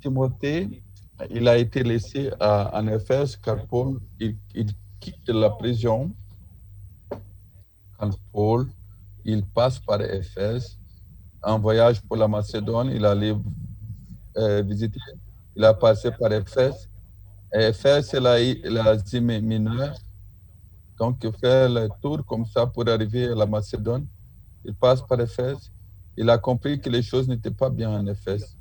Timothée, il a été laissé en Éphèse car Paul, il quitte la prison. Quand Paul, il passe par Éphèse, en voyage pour la Macédoine, il allait visiter, il a passé par Éphèse. Et Éphèse, c'est l'Asie mineure. Donc, il fait le tour comme ça pour arriver à la Macédoine. Il passe par Éphèse. Il a compris que les choses n'étaient pas bien en Éphèse.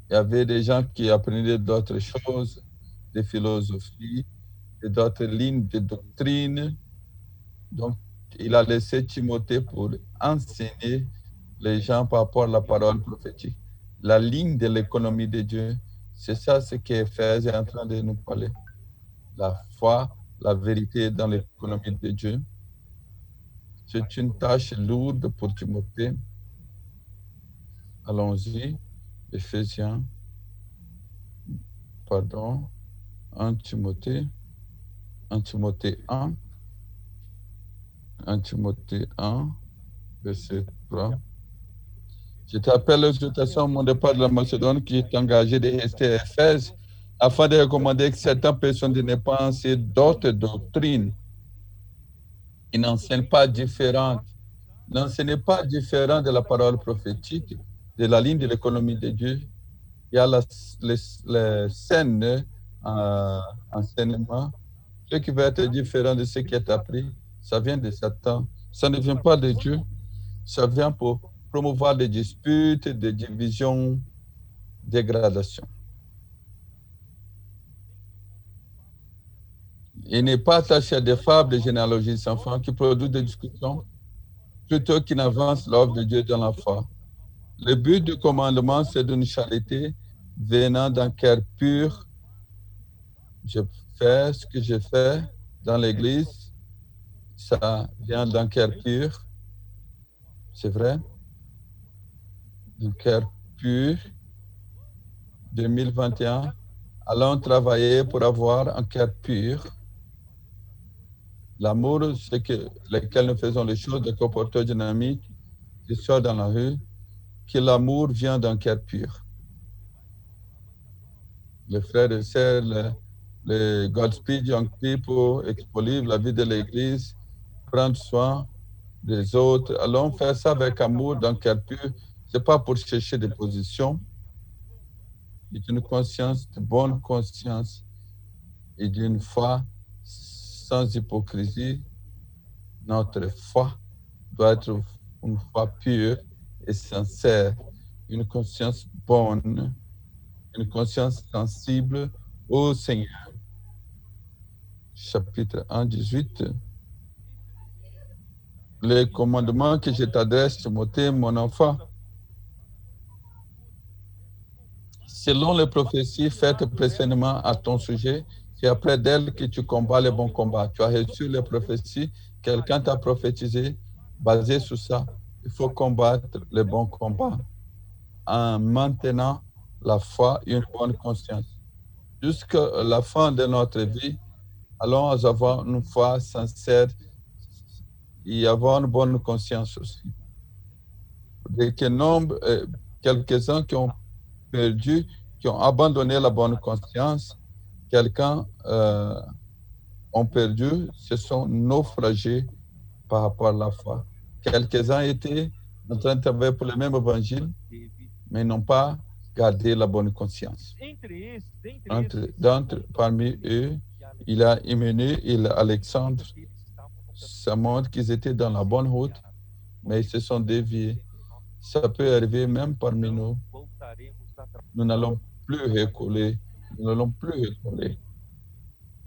Il y avait des gens qui apprenaient d'autres choses, des philosophies, d'autres lignes de doctrine. Donc, il a laissé Timothée pour enseigner les gens par rapport à la parole prophétique. La ligne de l'économie de Dieu, c'est ça ce qu'Éphèse est en train de nous parler. La foi, la vérité dans l'économie de Dieu. C'est une tâche lourde pour Timothée. Allons-y. Éphésiens, 1 Timothée 1, verset 3. Je t'appelle l'exhortation, mon départ de la Macédoine, qui est engagé de rester à Éphèse. afin de recommander que certaines personnes de ne pas enseigner d'autres doctrines qui n'enseignent pas différentes. N'enseignez pas différent de la parole prophétique, de la ligne de l'économie de Dieu. Il y a les scènes enseignement. Ce qui va être différent de ce qui est appris, ça vient de Satan. Ça ne vient pas de Dieu. Ça vient pour promouvoir des disputes, des divisions, dégradation. Il n'est pas attaché à des fables, des généalogies sans fin qui produisent des discussions plutôt qu'il n'avance l'œuvre de Dieu dans la foi. Le but du commandement, c'est d'une charité venant d'un cœur pur. Je fais ce que je fais dans l'Église, ça vient d'un cœur pur, c'est vrai, un cœur pur. 2021, allons travailler pour avoir un cœur pur. L'amour, c'est que lesquels nous faisons les choses, des comportements dynamiques, qui sortent dans la rue, que l'amour vient d'un cœur pur. Les frères et sœurs, les Godspeed Young People, expolivent la vie de l'Église, prendre soin des autres. Allons faire ça avec amour, d'un cœur pur. Ce n'est pas pour chercher des positions. C'est une conscience, de bonne conscience et d'une foi sans hypocrisie. Notre foi doit être une foi pure et sincère, une conscience bonne, une conscience sensible au Seigneur. Chapitre 1, 18. Les commandements que je t'adresse, Timothée, mon enfant, selon les prophéties faites précédemment à ton sujet, c'est après d'elles que tu combats le bon combat. Tu as reçu les prophéties, quelqu'un t'a prophétisé, basé sur ça. Il faut combattre le bon combat en maintenant la foi et une bonne conscience. Jusqu'à la fin de notre vie, allons avoir une foi sincère et avoir une bonne conscience aussi. De quel nombre, quelques-uns qui ont perdu, qui ont abandonné la bonne conscience, quelqu'un ont perdu, se sont naufragés par rapport à la foi. Quelques-uns étaient en train de travailler pour le même évangile, mais n'ont pas gardé la bonne conscience. Parmi eux, il a Hyménée et Alexandre. Ça montre qu'ils étaient dans la bonne route, mais ils se sont déviés. Ça peut arriver même parmi nous. Nous n'allons plus reculer. Nous n'allons plus reculer.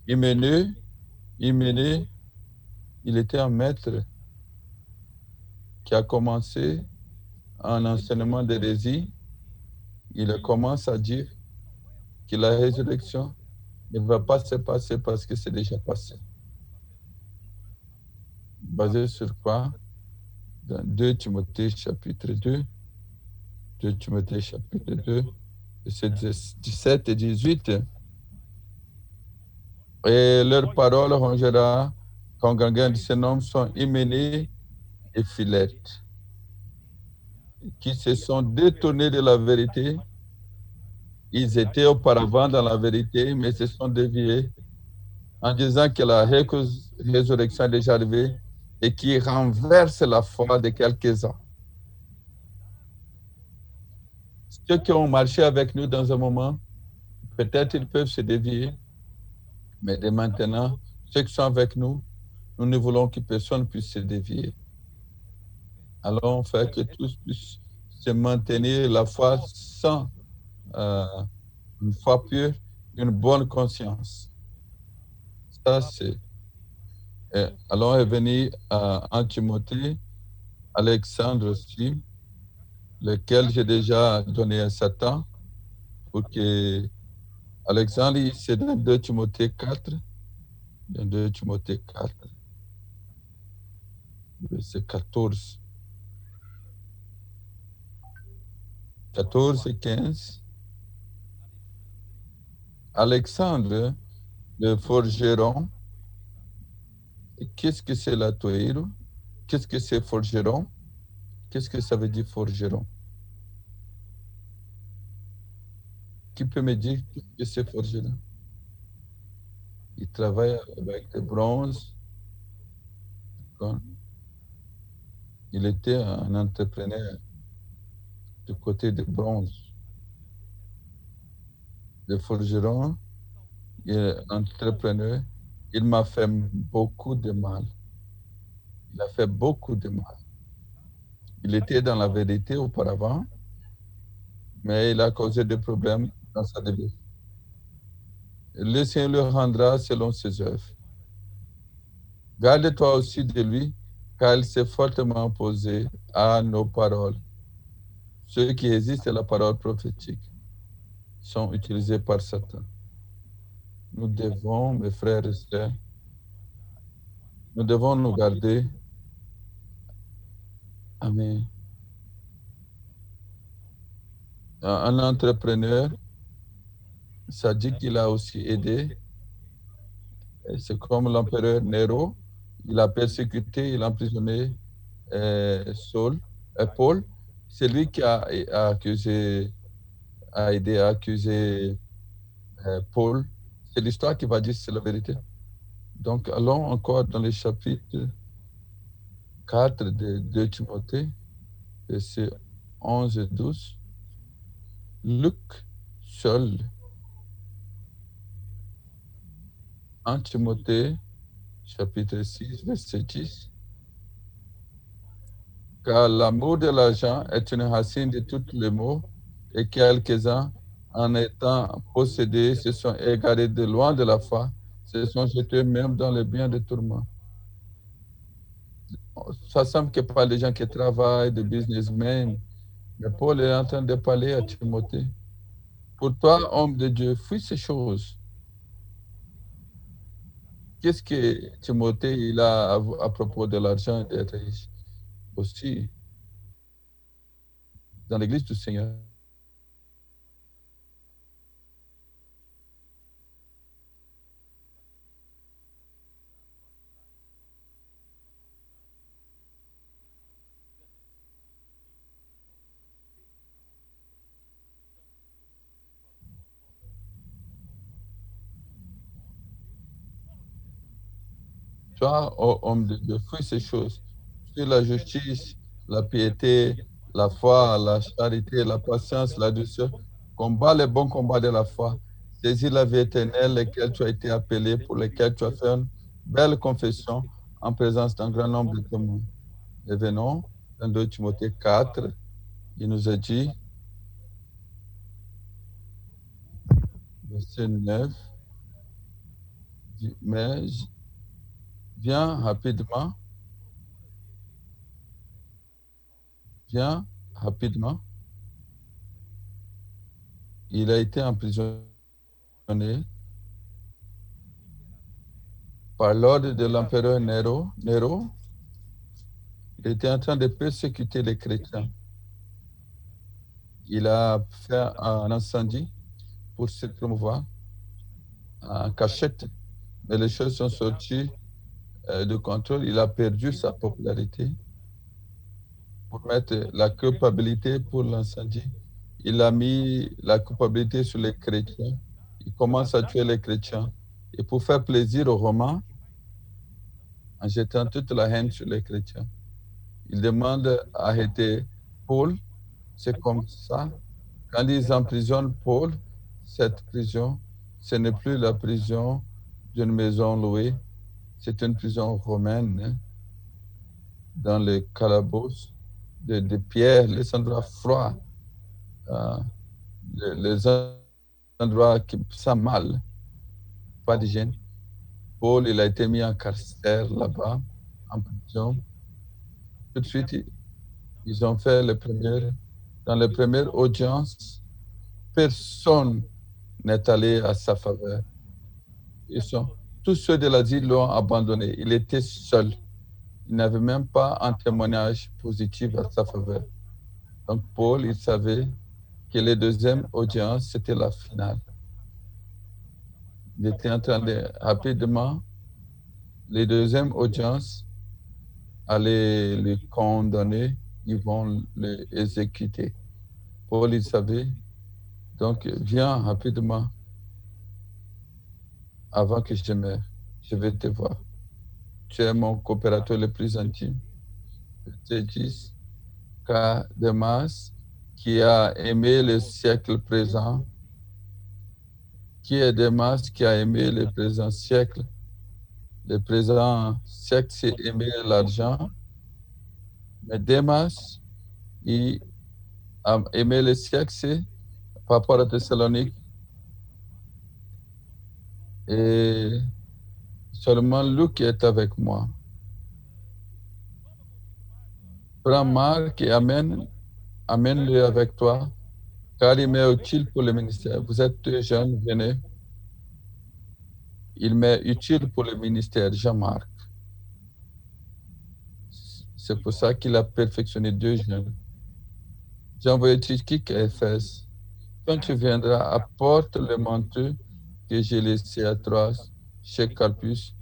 Hyménée, il était un maître qui a commencé un enseignement d'hérésie. Il commence à dire que la résurrection ne va pas se passer parce que c'est déjà passé. Basé sur quoi? Dans 2 Timothée chapitre 2, 2 Timothée chapitre 2, versets 17 et 18. Et leur parole rongera, congrégants de ces noms sont Hyménée et Philette, qui se sont détournés de la vérité. Ils étaient auparavant dans la vérité, mais se sont déviés en disant que la résurrection est déjà arrivée et qui renverse la foi de quelques-uns. Ceux qui ont marché avec nous dans un moment, peut-être ils peuvent se dévier, mais dès maintenant, ceux qui sont avec nous, nous ne voulons que personne puisse se dévier. Allons faire que tous puissent se maintenir la foi sans une foi pure, une bonne conscience. Ça, c'est. Allons revenir à 1 Timothée, Alexandre aussi, lequel j'ai déjà donné à Satan, pour que Alexandre, c'est dans 2 Timothée 4, dans 2 Timothée 4, verset 14. 14 et 15. Alexandre, le forgeron. Qu'est-ce que c'est l'atoeiro? Qu'est-ce que c'est forgeron? Qu'est-ce que ça veut dire forgeron? Qui peut me dire que ce forgeron? Il travaille avec le bronze. Quand il était un entrepreneur du côté de bronze. Le forgeron, il est entrepreneur. Il m'a fait beaucoup de mal. Il a fait beaucoup de mal. Il était dans la vérité auparavant, mais il a causé des problèmes dans sa vie. Le Seigneur le rendra selon ses œuvres. Garde-toi aussi de lui, car il s'est fortement opposé à nos paroles. Ceux qui résistent à la parole prophétique sont utilisés par Satan. Nous devons, mes frères et sœurs, nous devons nous garder. Amen. Un entrepreneur, ça dit qu'il a aussi aidé. C'est comme l'empereur Nero. Il a persécuté, il a emprisonné Paul. C'est lui qui a accusé, a aidé à accuser Paul. C'est l'histoire qui va dire si c'est la vérité. Donc, allons encore dans le chapitre 4 de 2 Timothée, versets 11 et 12. Luc seul, 1 Timothée, chapitre 6, verset 10. Car l'amour de l'argent est une racine de tous les maux, et quelques-uns, en étant possédés, se sont égarés de loin de la foi, se sont jetés même dans le bien de tourments. Ça semble que pas les gens qui travaillent, des businessmen, mais Paul est en train de parler à Timothée. Pour toi, homme de Dieu, fuis ces choses. Qu'est-ce que Timothée il a à propos de l'argent et d'être riche? Aussi, dans l'église du Seigneur. Toi, oh, homme de Dieu, fuis ces choses. Fuis la justice, la piété, la foi, la charité, la patience, la douceur. Combat les bons combats de la foi. Saisis la vie éternelle, laquelle tu as été appelé, pour laquelle tu as fait une belle confession en présence d'un grand nombre de témoins. Et venons dans 2 Timothée 4, il nous a dit, verset 9, mais viens rapidement, viens rapidement. Il a été emprisonné par l'ordre de l'empereur Nero. Il était en train de persécuter les chrétiens. Il a fait un incendie pour se promouvoir en cachette, mais les choses sont sorties de contrôle. Il a perdu sa popularité pour mettre la culpabilité pour l'incendie. Il a mis la culpabilité sur les chrétiens. Il commence à tuer les chrétiens. Et pour faire plaisir aux Romains, en jetant toute la haine sur les chrétiens, il demande à arrêter Paul. C'est comme ça. Quand ils emprisonnent Paul, cette prison, ce n'est plus la prison d'une maison louée, c'est une prison romaine, hein, dans les calabosses de pierre, les endroits froids, euh, les endroits qui sentent mal, pas d'hygiène. Paul, il a été mis en carcère là-bas, en prison. Tout de suite, ils ont fait dans les premières audiences, personne n'est allé à sa faveur. Tous ceux de l'asile l'ont abandonné. Il était seul. Il n'avait même pas un témoignage positif à sa faveur. Donc Paul, il savait que les deuxièmes audiences, c'était la finale. Il était en train de rapidement, les deuxièmes audiences allaient les condamner, ils vont les exécuter. Paul, il savait. Donc, viens rapidement avant que je meure. Je vais te voir. Tu es mon coopérateur le plus intime. Je te dis qu'à Demas, qui a aimé le siècle présent, qui est Demas qui a aimé le présent siècle. Le présent siècle, c'est aimer l'argent. Mais Demas, il a aimé le siècle, c'est par rapport à Thessalonique. Et seulement Luc est avec moi. Prends Marc et amène-le avec toi, car il m'est utile pour le ministère. Vous êtes deux jeunes, venez. Il m'est utile pour le ministère, Jean-Marc. C'est pour ça qu'il a perfectionné deux jeunes. J'ai envoyé Tychicus à Éphèse. Quand tu viendras, apporte le manteau que j'ai laissé à Troas, chez Carpus,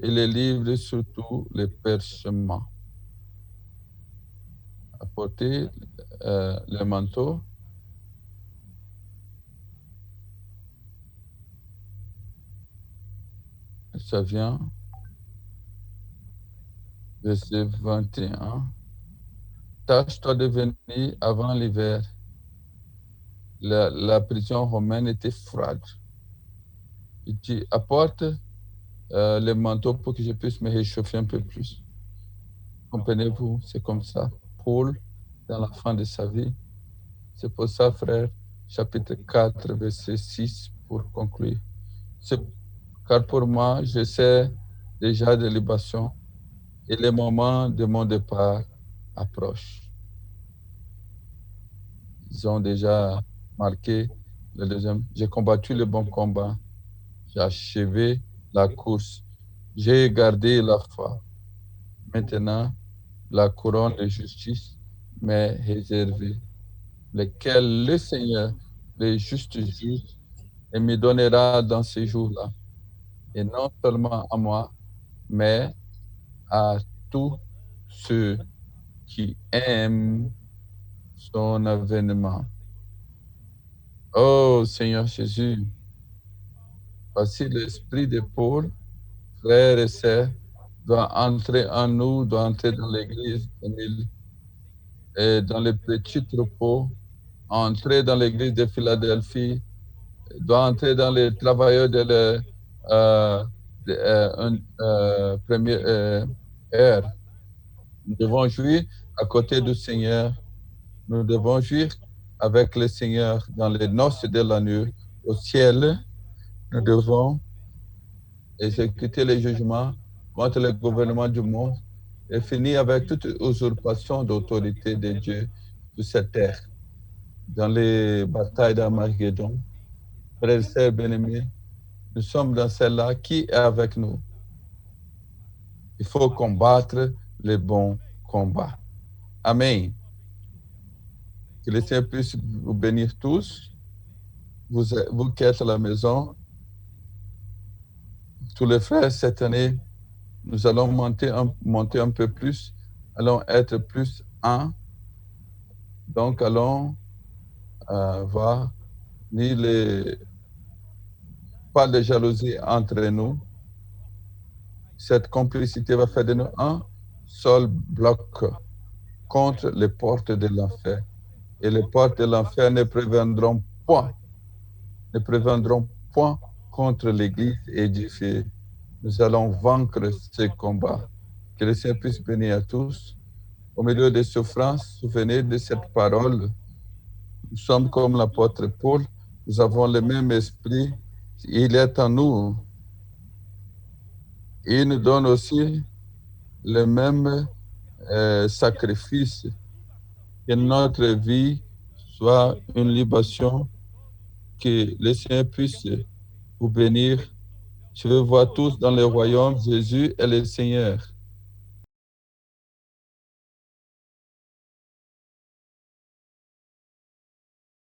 et les livres, surtout les parchemins. Apportez le manteau. Ça vient verset 21. Tâche-toi de venir avant l'hiver. La prison romaine était froide. Il dit, apporte le manteau pour que je puisse me réchauffer un peu plus. Comprenez-vous, c'est comme ça. Paul, dans la fin de sa vie. C'est pour ça, frère, chapitre 4, verset 6, pour conclure. Car pour moi, je sais déjà des libations et le moment de mon départ approche. Ils ont déjà marqué le deuxième. J'ai combattu le bon combat. J'ai achevé la course. J'ai gardé la foi. Maintenant, la couronne de justice m'est réservée, lequel le Seigneur, le juste juge, et me donnera dans ces jours-là. Et non seulement à moi, mais à tous ceux qui aiment son avènement. Oh Seigneur Jésus, voici l'esprit de Paul, frères et sœurs, doit entrer en nous, doit entrer dans l'Église, et dans les petits troupeaux, entrer dans l'Église de Philadelphie, doit entrer dans les travailleurs de la première ère. Nous devons jouir à côté du Seigneur. Nous devons jouir avec le Seigneur dans les noces de l'agneau au ciel. Nous devons exécuter les jugements contre le gouvernement du monde et finir avec toute usurpation d'autorité de Dieu sur cette terre. Dans les batailles d'Armageddon, frères et sœurs bien-aimés, nous sommes dans celle-là. Qui est avec nous? Il faut combattre les bons combats. Amen. Que le Seigneur puisse vous bénir tous. Vous qui êtes à la maison, tous les frères, cette année, nous allons monter un peu plus, allons être plus un. Donc, allons voir pas de jalousie entre nous. Cette complicité va faire de nous un seul bloc contre les portes de l'enfer. Et les portes de l'enfer ne préviendront point contre l'Église édifiée. Nous allons vaincre ce combat. Que le Seigneur puisse bénir à tous. Au milieu des souffrances, souvenez de cette parole. Nous sommes comme l'apôtre Paul. Nous avons le même esprit. Il est en nous. Il nous donne aussi le même sacrifice. Que notre vie soit une libation. Que le Seigneur puisse vous bénir. Je veux voir tous dans le royaume. Jésus est le Seigneur.